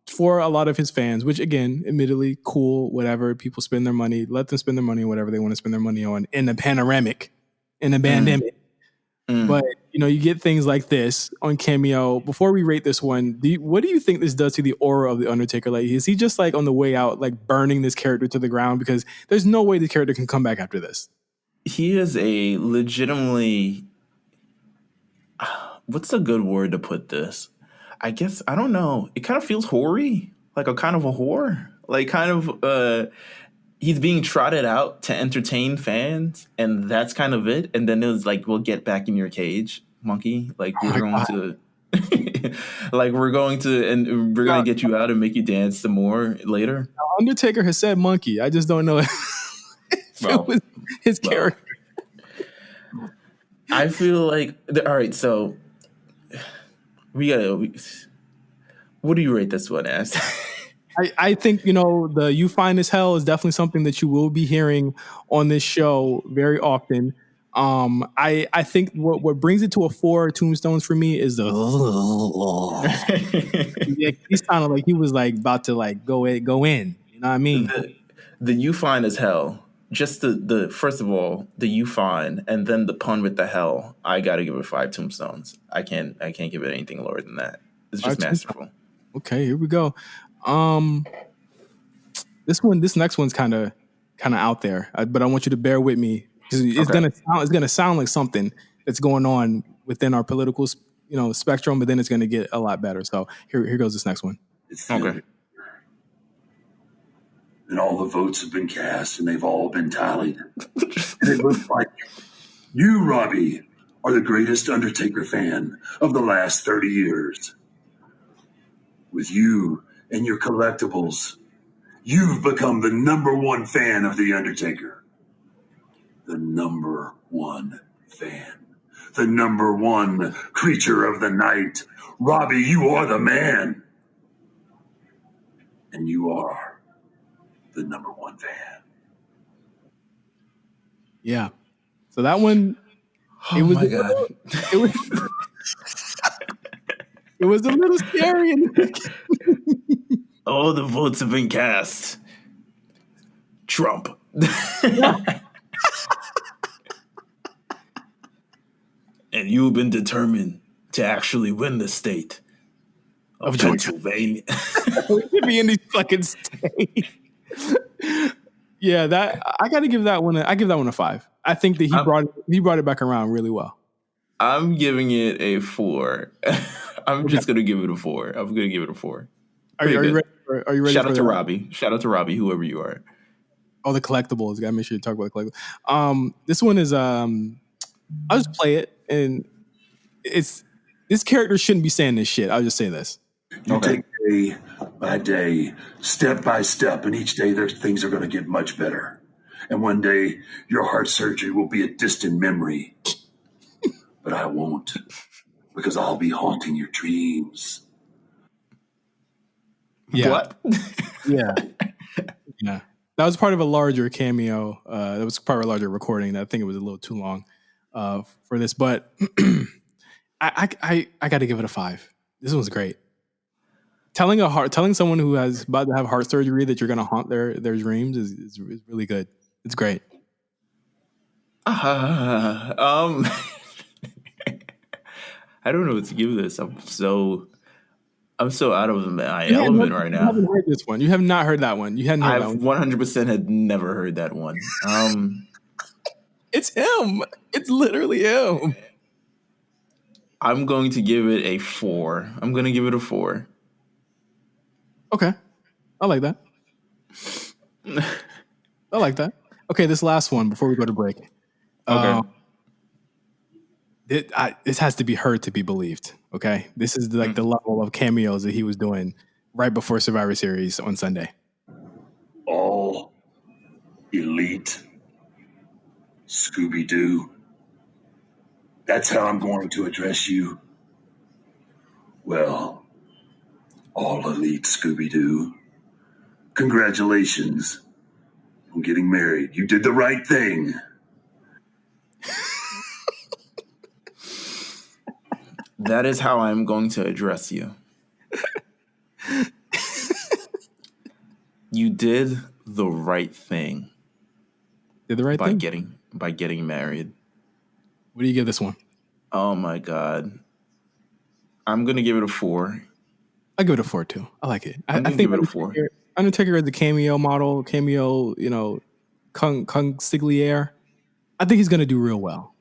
for a lot of his fans. Which, again, admittedly, cool, whatever. People spend their money. Let them spend their money on whatever they want to spend their money on in the pandemic. But, you get things like this on Cameo. Before we rate this one, what do you think this does to the aura of The Undertaker? Like, is he just like on the way out, like burning this character to the ground? Because there's no way the character can come back after this. He is a legitimately, what's a good word to put this? I guess, I don't know. It kind of feels hoary, like a kind of a whore. Like kind of, he's being trotted out to entertain fans, and that's kind of it. And then it was like, we'll get back in your cage, monkey. Like, we're going to get you out and make you dance some more later. Undertaker has said monkey. I just don't know if it was his character. I feel like, all right, so what do you rate this one as? I think, the You Fine as Hell is definitely something that you will be hearing on this show very often. I think what brings it to a 4 tombstones for me is the he sounded like he was like about to like go in. You know what I mean? The You Fine as Hell. Just the first of all, the You Fine, and then the pun with the hell. I gotta give it 5 tombstones. I can't give it anything lower than that. It's just masterful. Okay, here we go. This next one's kind of out there, but I want you to bear with me because it's gonna sound like something that's going on within our political, spectrum, but then it's gonna get a lot better. So here goes this next one. Okay. And all the votes have been cast, and they've all been tallied. And it looks like you, Robbie, are the greatest Undertaker fan of the last 30 years. With you and your collectibles, you've become the number 1 fan of The Undertaker. The number 1 fan. The number 1 creature of the night. Robbie, you are the man. And you are the number 1 fan. Yeah. So that one, it was it was a little scary. Oh, the votes have been cast. Trump. And you've been determined to actually win the state of Pennsylvania. We be in these fucking states. Yeah, I gotta give that one. I give that one a 5. I think that he brought it back around really well. I'm giving it a 4. I'm just gonna give it a 4. I'm gonna give it a 4. Are you ready? Are you ready? Shout for out to that? Robbie. Shout out to Robbie, whoever you are. Oh, the collectibles. Gotta make sure you talk about the collectibles. This one is I'll just play it, and this character shouldn't be saying this shit. I'll just say this. You take day by day, step by step, and each day things are going to get much better. And one day, your heart surgery will be a distant memory. But I won't, because I'll be haunting your dreams. Yeah. What? Yeah. Yeah. That was part of a larger cameo. That was part of a larger recording. I think it was a little too long for this, but I got to give it a 5. This was great. Telling someone who has about to have heart surgery that you're going to haunt their dreams is really good. It's great. I don't know what to give this. I'm so out of my element right now. You haven't heard this one. You have not heard that one. You hadn't heard that one. 100% had never heard that one. It's him. It's literally him. I'm going to give it a 4. I'm going to give it a 4. Okay. I like that. I like that. Okay, this last one before we go to break. Okay. This has to be heard to be believed. Okay, this is like the level of cameos that he was doing right before Survivor Series on Sunday. All elite Scooby-Doo. That's how I'm going to address you. Well, all elite Scooby-Doo. Congratulations on getting married. You did the right thing. That is how I'm going to address you. You did the right thing. Did the right thing? By getting married. What do you give this one? Oh my God. I'm going to give it a 4. I'll give it a 4 too. I like it. I think give it a 4. Undertaker is the cameo model, consigliere. I think he's going to do real well.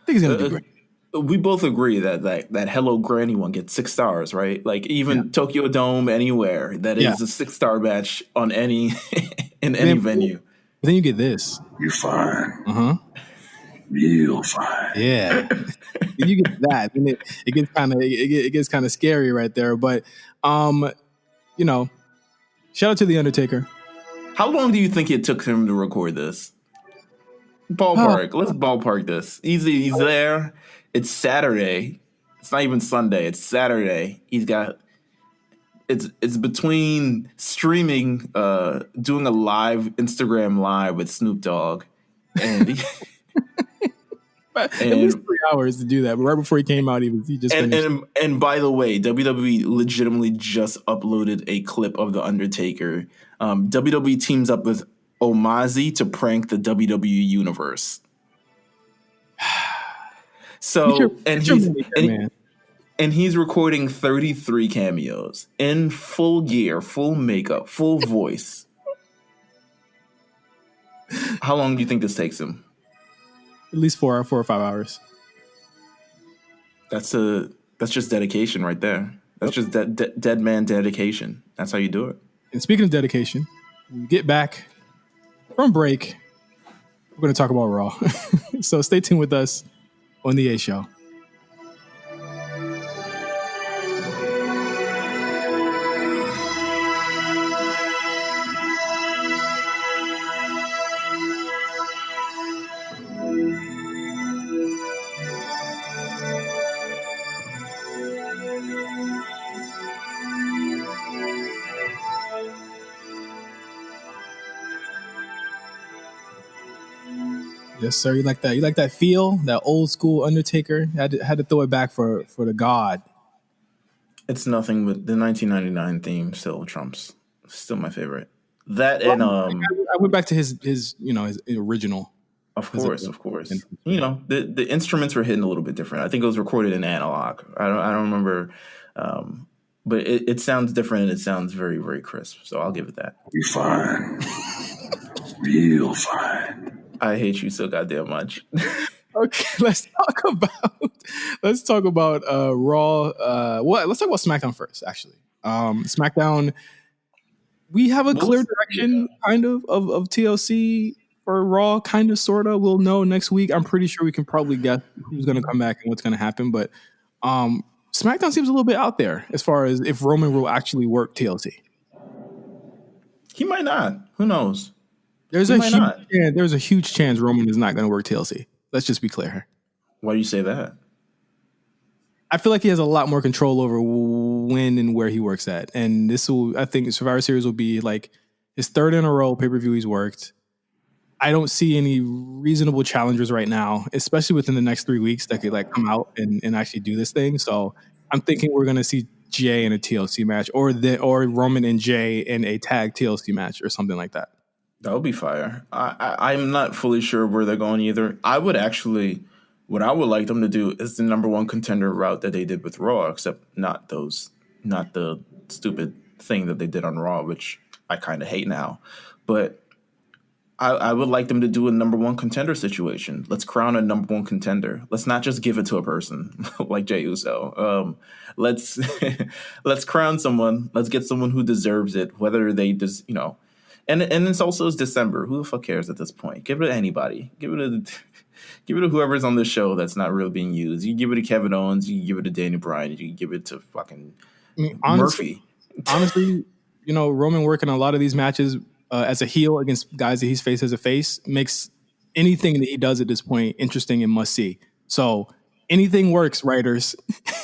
I think he's going to do great. We both agree that Hello Granny one gets 6 stars, right? Like even Tokyo Dome, anywhere that is a 6-star match on any in any venue. Then you get this. You're fine. Real fine. Yeah. You get that. And it gets kind of scary right there. But shout out to the Undertaker. How long do you think it took him to record this? Ballpark. Let's ballpark this. He's there. It's Saturday. It's not even Sunday. It's Saturday. He's got. It's between streaming, doing a live Instagram live with Snoop Dogg, and at least 3 hours to do that. But right before he came out, he just finished. And by the way, WWE legitimately just uploaded a clip of the Undertaker. WWE teams up with Omazi to prank the WWE universe. So he's recording 33 cameos in full gear, full makeup, full voice. How long do you think this takes him? At least 4 or 5 hours. That's just dedication right there. That's just dead man dedication. That's how you do it. And speaking of dedication, when we get back from break, we're going to talk about Raw. So stay tuned with us on the A Show. Yes, sir. You like that? You like that feel? That old school Undertaker? Had to throw it back for the God. It's nothing but the 1999 theme still trumps. Still my favorite. That and I went back to his original. Of course. The instruments were hitting a little bit different. I think it was recorded in analog. I don't remember, but it sounds different and it sounds very, very crisp. So I'll give it that. You're fine. Real fine. I hate you so goddamn much. Okay, let's talk about Raw. Let's talk about SmackDown first. Actually, SmackDown. We have a clear direction, kind of TLC for Raw, kind of, sort of. We'll know next week. I'm pretty sure we can probably guess who's going to come back and what's going to happen. But SmackDown seems a little bit out there as far as if Roman will actually work TLC. He might not. Who knows? There's a huge chance Roman is not going to work TLC. Let's just be clear. Why do you say that? I feel like he has a lot more control over when and where he works at. And I think Survivor Series will be like his third in a row pay-per-view he's worked. I don't see any reasonable challengers right now, especially within the next 3 weeks that could like come out and actually do this thing. So I'm thinking we're going to see Jay in a TLC match or Roman and Jay in a tag TLC match or something like that. That would be fire. I'm not fully sure where they're going either. What I would like them to do is the number one contender route that they did with Raw, except not the stupid thing that they did on Raw, which I kind of hate now. But I would like them to do a number one contender situation. Let's crown a number one contender. Let's not just give it to a person like Jey Uso. Let's crown someone. Let's get someone who deserves it, whether they just, and it's also December. Who the fuck cares at this point? Give it to anybody. Give it to whoever's on the show that's not really being used. You give it to Kevin Owens. You give it to Daniel Bryan. You give it to fucking Murphy. Honestly, Roman working a lot of these matches as a heel against guys that he's faced as a face makes anything that he does at this point interesting and must see. So anything works, writers.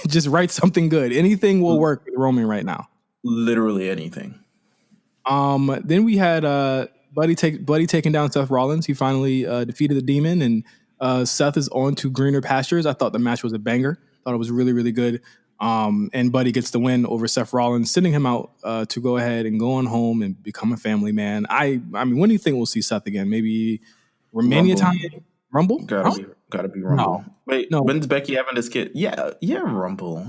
Just write something good. Anything will work with Roman right now. Literally anything. Then we had Buddy taking down Seth Rollins. He finally defeated the Demon, and Seth is on to greener pastures. I thought the match was a banger. Thought it was really, really good. And Buddy gets the win over Seth Rollins, sending him out to go ahead and go on home and become a family man. I mean, when do you think we'll see Seth again? Maybe Romania time? Rumble? Gotta be Rumble. No. Wait, no. When's Becky having this kid? Yeah, Rumble.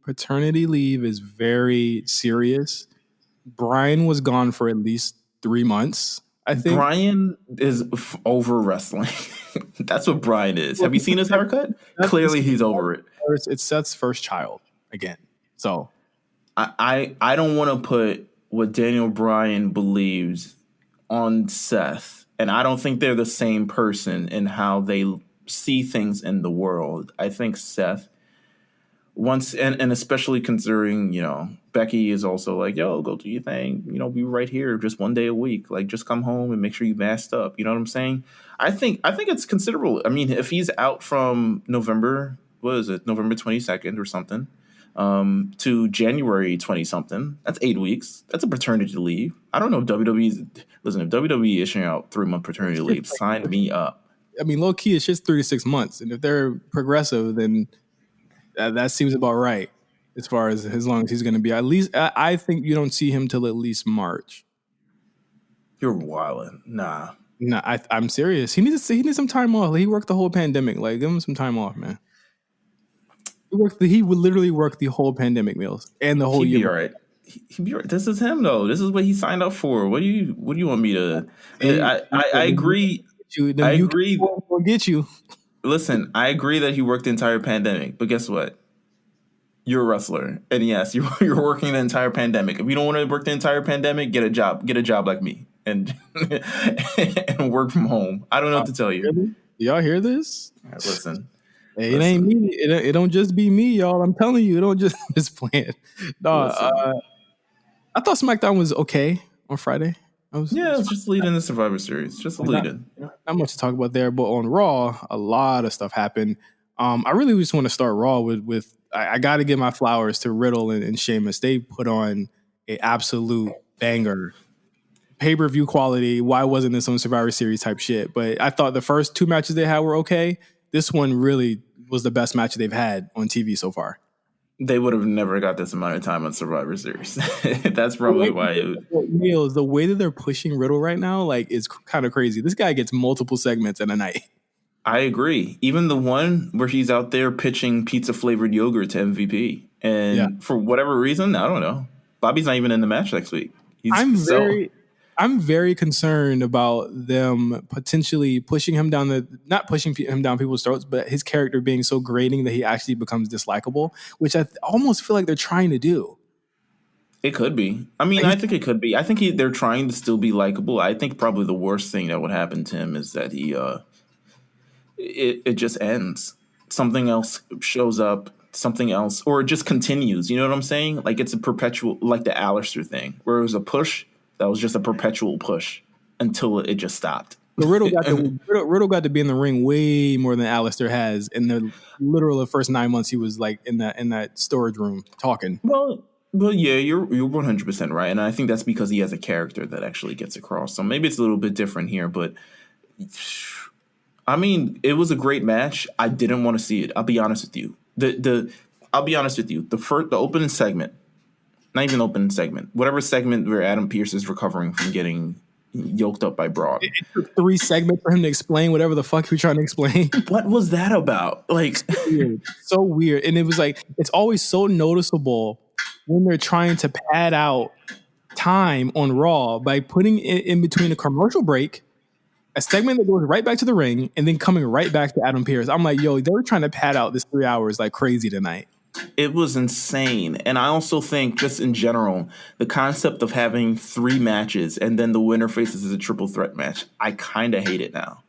Paternity leave is very serious. Brian was gone for at least 3 months, I think. Brian is over wrestling. That's what Brian is. Have you seen his haircut? Clearly he's over it. It's Seth's first child again. So I don't want to put what Daniel Bryan believes on Seth. And I don't think they're the same person in how they see things in the world. I think Seth once, and especially considering, Becky is also like, yo, go do your thing. Be right here just one day a week. Like, just come home and make sure you masked up. You know what I'm saying? I think it's considerable. I mean, if he's out from November 22nd or something, to January 20-something, that's 8 weeks. That's a paternity leave. I don't know if if WWE issuing out 3-month paternity leave, sign me up. I mean, low key, it's just 3 to 6 months. And if they're progressive, then that seems about right as far as long as he's going to be. At least I think you don't see him till at least March. You're wildin'. Nah, I'm serious. He needs some time off. He worked the whole pandemic. Like, give him some time off, man. He would literally work the whole pandemic, Meelz, and the whole year. He'd be all right. He'd be all right. This is him, though. This is what he signed up for. What do you want me to? I agree. I agree. We'll get you. Listen, I agree that he worked the entire pandemic, but guess what? You're a wrestler, and yes, you're working the entire pandemic. If you don't want to work the entire pandemic, get a job. Get a job like me, and and work from home. I don't know what to tell you. Y'all hear this? Right, listen. Hey, it ain't me. It don't just be me, y'all. I'm telling you, it don't just play it. No, I thought SmackDown was okay on Friday. It's just leading the Survivor Series. Just leading. Not much to talk about there, but on Raw, a lot of stuff happened. I really just want to start Raw with I got to give my flowers to Riddle and Sheamus. They put on an absolute banger. Pay-per-view quality. Why wasn't this on Survivor Series type shit? But I thought the first 2 matches they had were okay. This one really was the best match they've had on TV so far. They would have never got this amount of time on Survivor Series. That's probably why it would. Meelz, the way that they're pushing Riddle right now, like, is kind of crazy. This guy gets multiple segments in a night. I agree. Even the one where he's out there pitching pizza-flavored yogurt to MVP. And for whatever reason, I don't know. Bobby's not even in the match next week. I'm very concerned about them potentially pushing him down not pushing him down people's throats, but his character being so grating that he actually becomes dislikable, which I almost feel like they're trying to do. It could be. I mean, I think it could be. I think they're trying to still be likable. I think probably the worst thing that would happen to him is that it just ends. Something else shows up, something else, or it just continues. You know what I'm saying? Like it's a perpetual, like the Alistair thing, where it was a push that was just a perpetual push until it just stopped. But Riddle got to be in the ring way more than Alistair has in the literal first 9 months he was like in that storage room talking. Well, yeah, you're 100% right, and I think that's because he has a character that actually gets across. So maybe it's a little bit different here, but I mean, it was a great match. I didn't want to see it. I'll be honest with you. I'll be honest with you. The opening segment, not even opening segment, whatever segment where Adam Pearce is recovering from getting yoked up by Broad. It took 3 segments for him to explain whatever the fuck he was trying to explain. What was that about? Like, so weird. And it was like, it's always so noticeable when they're trying to pad out time on Raw by putting it in between a commercial break, a segment that goes right back to the ring, and then coming right back to Adam Pearce. I'm like, yo, they were trying to pad out this 3 hours like crazy tonight. It was insane. And I also think just in general, the concept of having 3 matches and then the winner faces a triple threat match, I kind of hate it now.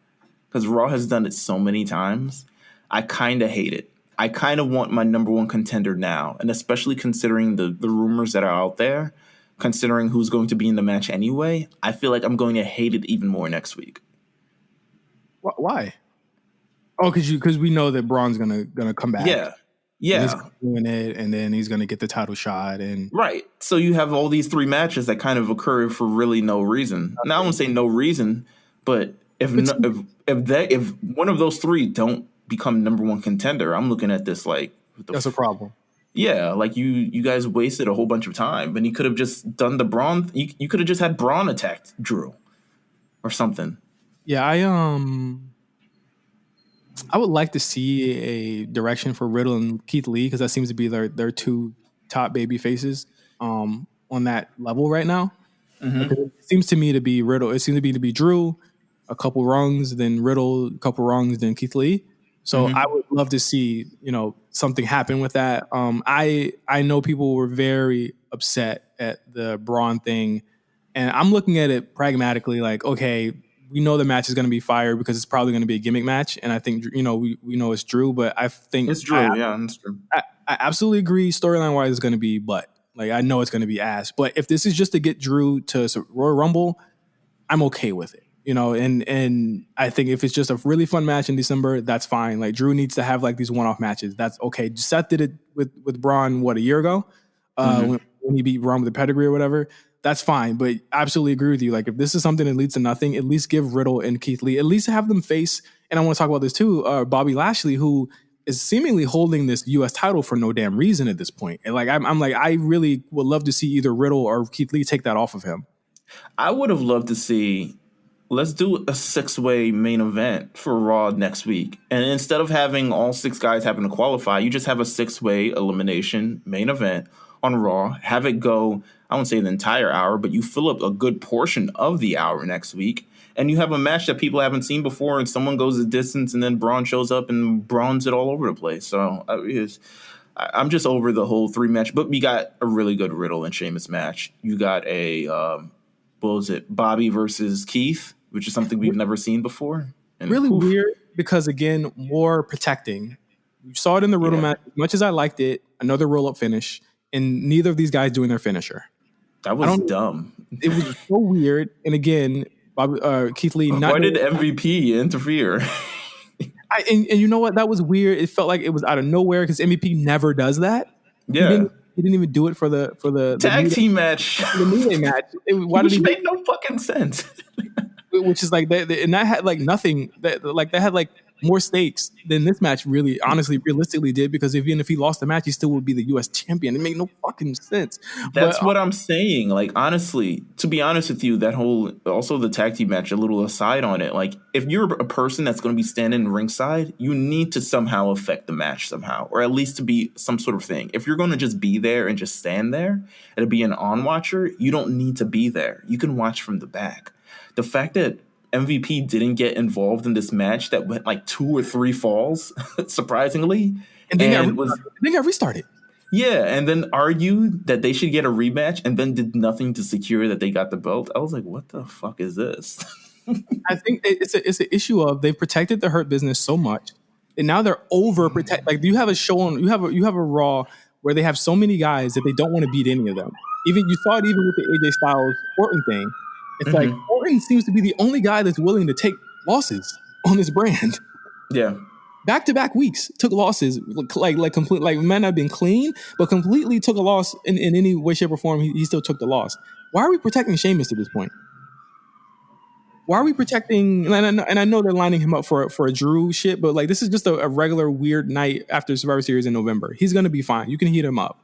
Because Raw has done it so many times. I kind of hate it. I kind of want my number 1 contender now. And especially considering the rumors that are out there, considering who's going to be in the match anyway, I feel like I'm going to hate it even more next week. Why? Oh, because we know that Braun's gonna come back. Yeah. And he's doing it, and then he's gonna get the title shot, and right. So you have all these 3 matches that kind of occur for really no reason. Now I won't say no reason, but if one of those 3 don't become number 1 contender, I'm looking at this like that's a problem. Yeah, like you guys wasted a whole bunch of time, and you could have just done the Braun. You could have just had Braun attack Drew, or something. Yeah, I would like to see a direction for Riddle and Keith Lee because that seems to be their 2 top baby faces on that level right now. Mm-hmm. It seems to me to be Riddle. It seems to be Drew, a couple rungs, then Riddle, a couple rungs, then Keith Lee. So I would love to see something happen with that. I know people were very upset at the Braun thing, and I'm looking at it pragmatically. Like, okay, we know the match is going to be fire because it's probably going to be a gimmick match. And I think, we know it's Drew, but I think it's Drew. It's true. I absolutely agree. Storyline wise, it's going to be, but like, I know it's going to be ass, but if this is just to get Drew to Royal Rumble, I'm okay with it, and I think if it's just a really fun match in December, that's fine. Like Drew needs to have like these one-off matches. That's okay. Seth did it with Braun, a year ago, when he beat Braun with the pedigree or whatever. That's fine, but I absolutely agree with you. Like, if this is something that leads to nothing, at least give Riddle and Keith Lee, at least have them face, and I want to talk about this too, Bobby Lashley, who is seemingly holding this U.S. title for no damn reason at this point. And like, I'm like, I really would love to see either Riddle or Keith Lee take that off of him. I would have loved to see, let's do a 6-way main event for Raw next week. And instead of having all 6 guys having to qualify, you just have a 6-way elimination main event on Raw, have it go, I won't say the entire hour, but you fill up a good portion of the hour next week, and you have a match that people haven't seen before, and someone goes the distance, and then Braun shows up and Braun's it all over the place. So I'm just over the whole 3 match, but we got a really good Riddle and Sheamus match. You got a, what was it, Bobby versus Keith, which is something we've never seen before. And really weird because, again, more protecting. You saw it in the Riddle match. As much as I liked it, another roll-up finish, and neither of these guys doing their finisher. That was dumb. It was so weird. And again, Keith Lee. Why did MVP interfere? And you know what? That was weird. It felt like it was out of nowhere because MVP never does that. Yeah, he didn't even do it for the tag team match. The New Day match. Which made no fucking sense. Which is like that, and that had like nothing. That had like more stakes than this match really, honestly, realistically did, because even if he lost the match, he still would be the U.S. champion. It made no fucking sense. That's what I'm saying. Like, honestly, to be honest with you, that whole, also the tag team match, a little aside on it, like, if you're a person that's going to be standing ringside, you need to somehow affect the match somehow, or at least to be some sort of thing. If you're going to just be there and just stand there and to be an on-watcher, you don't need to be there. You can watch from the back. The fact that MVP didn't get involved in this match that went like 2 or 3 falls, surprisingly, and then got restarted. Yeah, and then argued that they should get a rematch and then did nothing to secure that they got the belt. I was like, what the fuck is this? I think it's an issue of they've protected the Hurt Business so much, and now they're over protect. Like, you have a show on, you have a Raw where they have so many guys that they don't want to beat any of them. Even you saw it even with the AJ Styles Orton thing. It's like Orton seems to be the only guy that's willing to take losses on this brand. Yeah. Back-to-back weeks took losses, like complete, like might not have been clean, but completely took a loss in any way, shape, or form. He still took the loss. Why are we protecting Sheamus at this point? Why are we protecting? And I know they're lining him up for a Drew shit, but like, this is just a regular weird night after Survivor Series in November. He's gonna be fine. You can heat him up.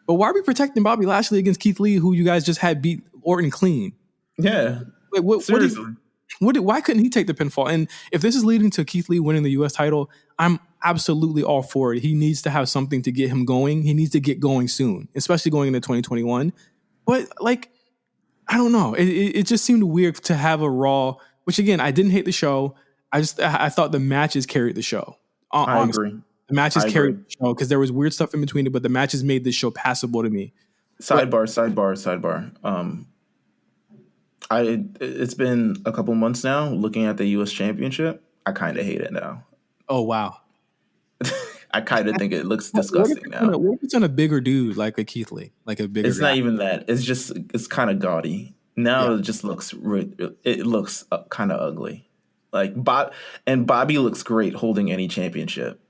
But why are we protecting Bobby Lashley against Keith Lee, who you guys just had beat Orton clean? Yeah. Like, seriously. Why couldn't he take the pinfall? And if this is leading to Keith Lee winning the U.S. title, I'm absolutely all for it. He needs to have something to get him going. He needs to get going soon, especially going into 2021. But like, I don't know. It just seemed weird to have a Raw, which again, I didn't hate the show. I thought the matches carried the show. I honestly. agree. The matches carried the show because there was weird stuff in between it, but the matches made this show passable to me. Sidebar. It's been a couple months now looking at the U.S. Championship. I kind of hate it now. Oh, wow. I kind of think it looks disgusting now. What if it's on a bigger dude like a Keith Lee? Like a bigger It's guy? not even that. It's kind of gaudy. Now it just looks kind of ugly. Like Bobby looks great holding any championship.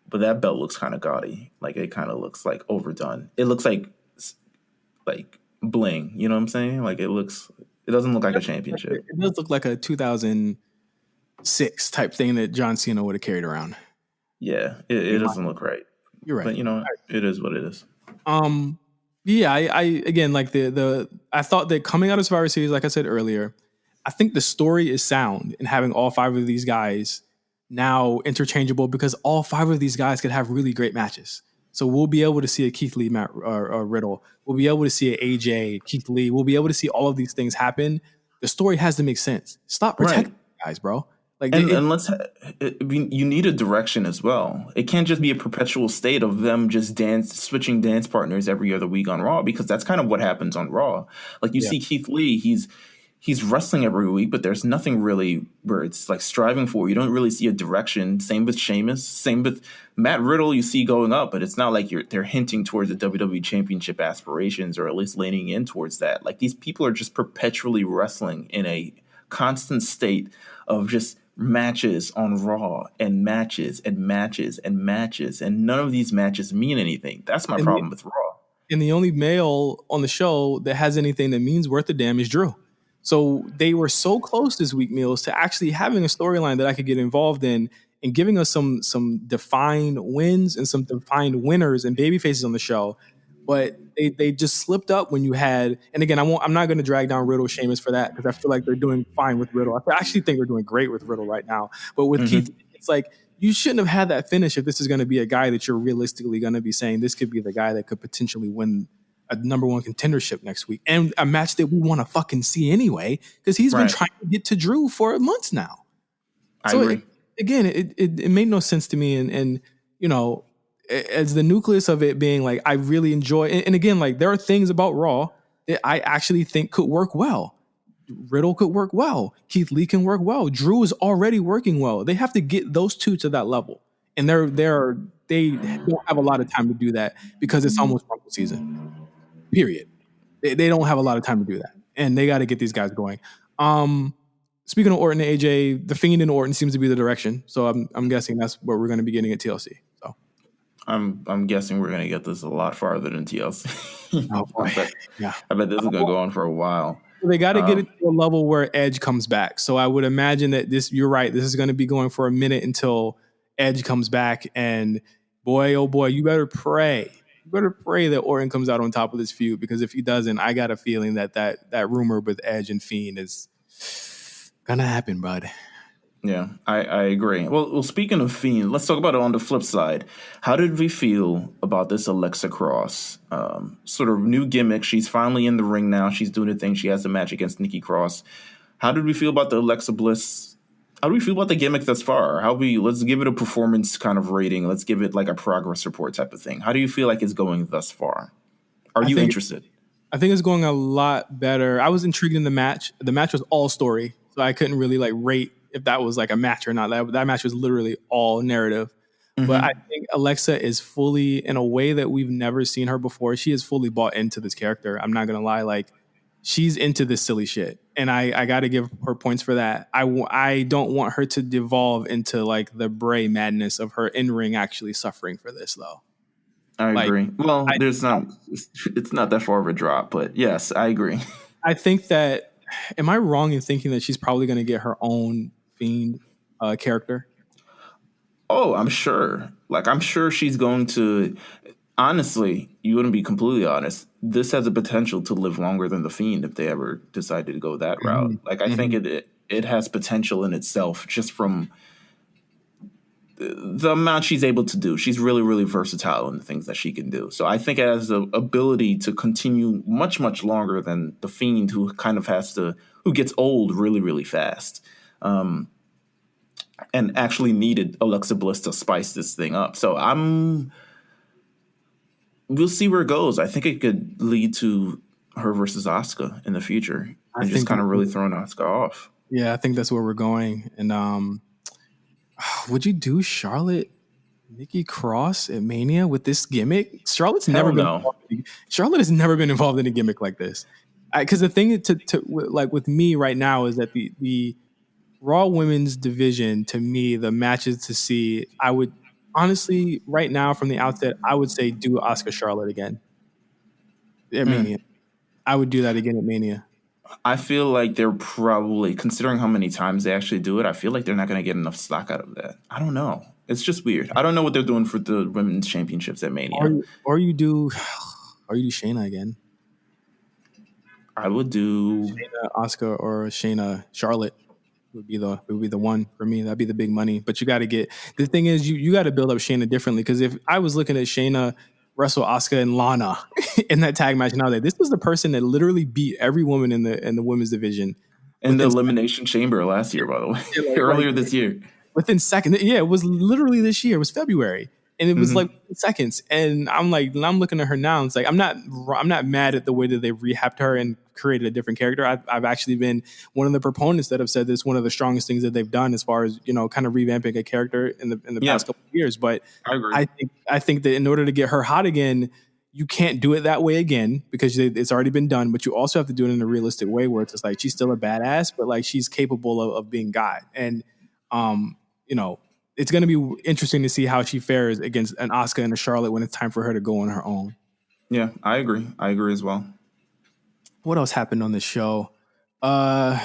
But that belt looks kind of gaudy. Like, it kind of looks like overdone. It looks like bling. You know what I'm saying? Like, it doesn't look like a championship. It does look like a 2006 type thing that John Cena would have carried around. Yeah, it doesn't look right. You're right. But, it is what it is. Yeah, I again, like I thought that coming out of Survivor Series, like I said earlier, I think the story is sound in having all 5 of these guys now interchangeable, because all 5 of these guys could have really great matches. So we'll be able to see a Keith Lee, Riddle. We'll be able to see an AJ, Keith Lee. We'll be able to see all of these things happen. The story has to make sense. Stop protecting guys, bro. Like, you need a direction as well. It can't just be a perpetual state of them just switching dance partners every other week on Raw, because that's kind of what happens on Raw. Like, you see Keith Lee, he's wrestling every week, but there's nothing really where it's like striving for. You don't really see a direction. Same with Sheamus. Same with Matt Riddle. You see going up, but it's not like they're hinting towards the WWE Championship aspirations, or at least leaning in towards that. Like, these people are just perpetually wrestling in a constant state of just matches on Raw and matches and matches and matches, and none of these matches mean anything. That's my problem with Raw. And the only male on the show that has anything that means worth a damn is Drew. So they were so close this week, Meelz, to actually having a storyline that I could get involved in and giving us some defined wins and some defined winners and baby faces on the show. But they just slipped up when you had, and again, I'm not going to drag down Riddle, Sheamus for that, because I feel like they're doing fine with Riddle. I actually think they're doing great with Riddle right now. But with Keith, it's like, you shouldn't have had that finish if this is going to be a guy that you're realistically going to be saying this could be the guy that could potentially win a number 1 contendership next week, and a match that we want to fucking see anyway, because he's been trying to get to Drew for months now. I agree. It made no sense to me, and as the nucleus of it being like, I really enjoy, and again, like, there are things about Raw that I actually think could work well. Riddle could work well. Keith Lee can work well. Drew is already working well. They have to get those 2 to that level, and they don't have a lot of time to do that because it's almost Rumble season. Period. They don't have a lot of time to do that, and they got to get these guys going. Speaking of Orton and AJ, the Fiend and Orton seems to be the direction. So I'm guessing that's what we're going to be getting at TLC. So I'm guessing we're going to get this a lot farther than TLC. Oh boy. I bet this is going to go on for a while. They got to get it to a level where Edge comes back. So I would imagine that you're right. This is going to be going for a minute until Edge comes back. And boy, oh boy, you better pray. You better pray that Orton comes out on top of this feud, because if he doesn't, I got a feeling that rumor with Edge and Fiend is going to happen, bud. Yeah, I agree. Well, speaking of Fiend, let's talk about it on the flip side. How did we feel about this Alexa Cross sort of new gimmick? She's finally in the ring now. She's doing the thing. She has a match against Nikki Cross. How did we feel about the Alexa Bliss? How do we feel about the gimmick thus far? Let's give it a performance kind of rating. Let's give it like a progress report type of thing. How do you feel like it's going thus far? Are you interested? I think it's going a lot better. I was intrigued in the match. The match was all story, so I couldn't really like rate if that was like a match or not. That match was literally all narrative. Mm-hmm. But I think Alexa is fully, in a way that we've never seen her before, she is fully bought into this character. I'm not going to lie. Like, she's into this silly shit. And I got to give her points for that. I don't want her to devolve into like the Bray madness of her in-ring actually suffering for this, though. I agree. Well, it's not that far of a drop, but yes, I agree. I think that, am I wrong in thinking that she's probably going to get her own Fiend character? Oh, I'm sure. Like, I'm sure she's going to. Honestly, you wouldn't be completely honest. This has a potential to live longer than the Fiend if they ever decided to go that route. Like, I think it has potential in itself just from the amount she's able to do. She's really, really versatile in the things that she can do. So I think it has the ability to continue much, much longer than the Fiend, who kind of who gets old really, really fast. And actually needed Alexa Bliss to spice this thing up. So we'll see where it goes. I think it could lead to her versus Asuka in the future, and just kind of really throwing Asuka off. Yeah, I think that's where we're going. And would you do Charlotte, Nikki Cross at Mania with this gimmick? Charlotte has never been involved in a gimmick like this. Because the thing like with me right now is that the Raw Women's division, to me, the matches to see, I would honestly, right now from the outset, I would say do Asuka Charlotte again at Mania. I would do that again at Mania. I feel like they're probably, considering how many times they actually do it, I feel like they're not going to get enough slack out of that. I don't know. It's just weird. I don't know what they're doing for the women's championships at Mania. Or you do Shayna again. I would do Shayna Asuka or Shayna Charlotte. Would be the one for me. That'd be the big money. But you got to get, the thing is, you got to build up Shayna differently. Because if I was looking at Shayna wrestle Asuka and Lana in that tag match nowadays, this was the person that literally beat every woman in the women's division in the Elimination Chamber last year, by the way, earlier this year. Within seconds, yeah, it was literally this year. It was February. And it was like seconds. And I'm looking at her now. And it's like, I'm not mad at the way that they rehabbed her and created a different character. I've actually been one of the proponents that have said this, one of the strongest things that they've done as far as, kind of revamping a character in the past couple of years. But I agree. I think that in order to get her hot again, you can't do it that way again because it's already been done. But you also have to do it in a realistic way where it's just like, she's still a badass, but like she's capable of being God. And, it's going to be interesting to see how she fares against an Asuka and a Charlotte when it's time for her to go on her own. Yeah, I agree. I agree as well. What else happened on this show? I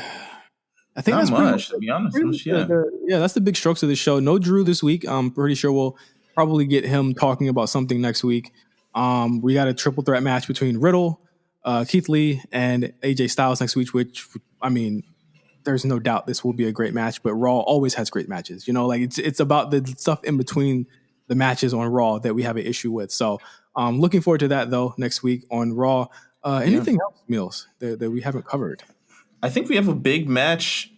think not that's much, to be honest. That's the big strokes of the show. No Drew this week. I'm pretty sure we'll probably get him talking about something next week. We got a triple threat match between Riddle, Keith Lee, and AJ Styles next week, which, I mean, there's no doubt this will be a great match, but Raw always has great matches. It's about the stuff in between the matches on Raw that we have an issue with. So looking forward to that, though, next week on Raw. Anything else, Meelz, that we haven't covered? I think we have a big match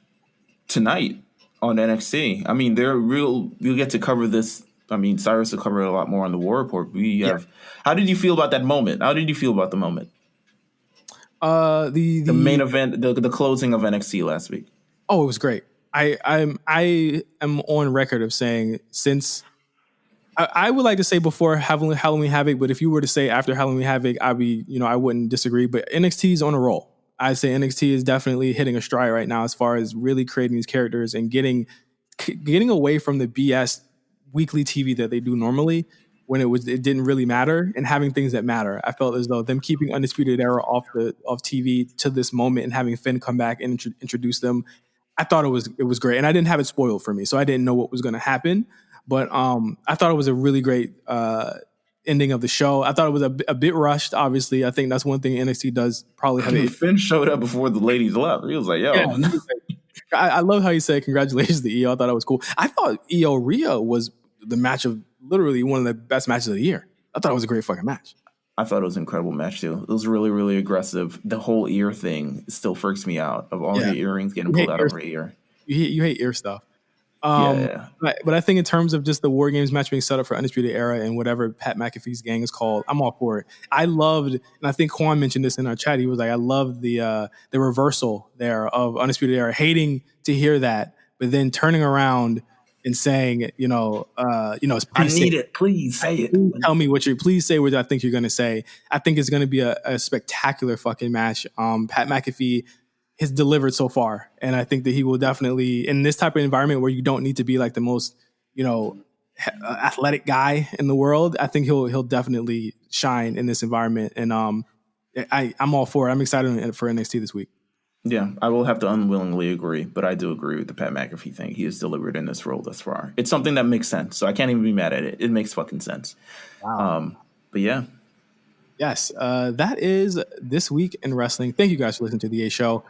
tonight on NXT. I mean, we'll get to cover this. I mean, Cyrus will cover it a lot more on the War Report. How did you feel about that moment? How did you feel about the moment? The main event, the closing of NXT last week. Oh, it was great. I am on record of saying since I would like to say before Halloween Havoc, but if you were to say after Halloween Havoc, I wouldn't disagree. But NXT is on a roll. I'd say NXT is definitely hitting a stride right now as far as really creating these characters and getting away from the BS weekly TV that they do normally, when it didn't really matter, and having things that matter. I felt as though them keeping Undisputed Era off TV to this moment and having Finn come back and introduce them, I thought it was great, and I didn't have it spoiled for me, so I didn't know what was going to happen. But I thought it was a really great ending of the show. I thought it was a bit rushed. Obviously, I think that's one thing NXT does probably have. Finn showed up before the ladies left. He was like, "Yo." Yeah, I love how you said congratulations to EO. I thought that was cool. I thought EO Rhea was the match of literally one of the best matches of the year. I thought it was a great fucking match. I thought it was an incredible match too. It was really, really aggressive. The whole ear thing still freaks me out. Of all the earrings getting pulled out of her ear. You hate ear stuff. But I think in terms of just the War Games match being set up for Undisputed Era and whatever Pat McAfee's gang is called, I'm all for it. I loved, and I think Quan mentioned this in our chat. He was like, I loved the reversal there of Undisputed Era, hating to hear that, but then turning around and saying, I need it. Please say it. Please say what I think you're going to say. I think it's going to be a spectacular fucking match. Pat McAfee has delivered so far, and I think that he will definitely, in this type of environment where you don't need to be like the most, athletic guy in the world, I think he'll definitely shine in this environment. And I'm all for it. I'm excited for NXT this week. Yeah, I will have to unwillingly agree, but I do agree with the Pat McAfee thing. He has delivered in this role thus far. It's something that makes sense, so I can't even be mad at it. It makes fucking sense. Wow. But yeah. Yes, that is This Week in Wrestling. Thank you guys for listening to the A Show.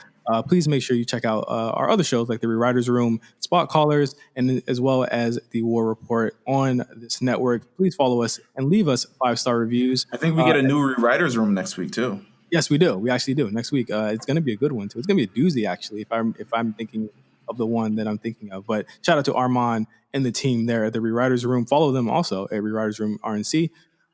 Please make sure you check out our other shows like the Rewriters Room, Spot Callers, and as well as the War Report on this network. Please follow us and leave us 5-star reviews. I think we get a new Rewriters Room next week too. Yes, we do. We actually do. Next week, it's going to be a good one too. It's going to be a doozy actually. If I'm thinking of the one that I'm thinking of, but shout out to Armand and the team there at the Rewriters Room. Follow them also at Rewriters Room RNC.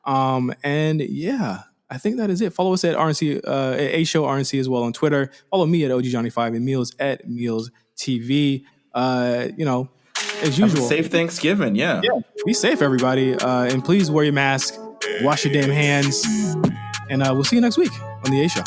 And yeah, I think that is it. Follow us at RNC, at A Show RNC as well on Twitter. Follow me at OGJohnny5 and Meelz at Meelz TV. As usual. Have a safe Thanksgiving. Yeah. Be safe, everybody. And please wear your mask, wash your damn hands, and we'll see you next week on the A Show.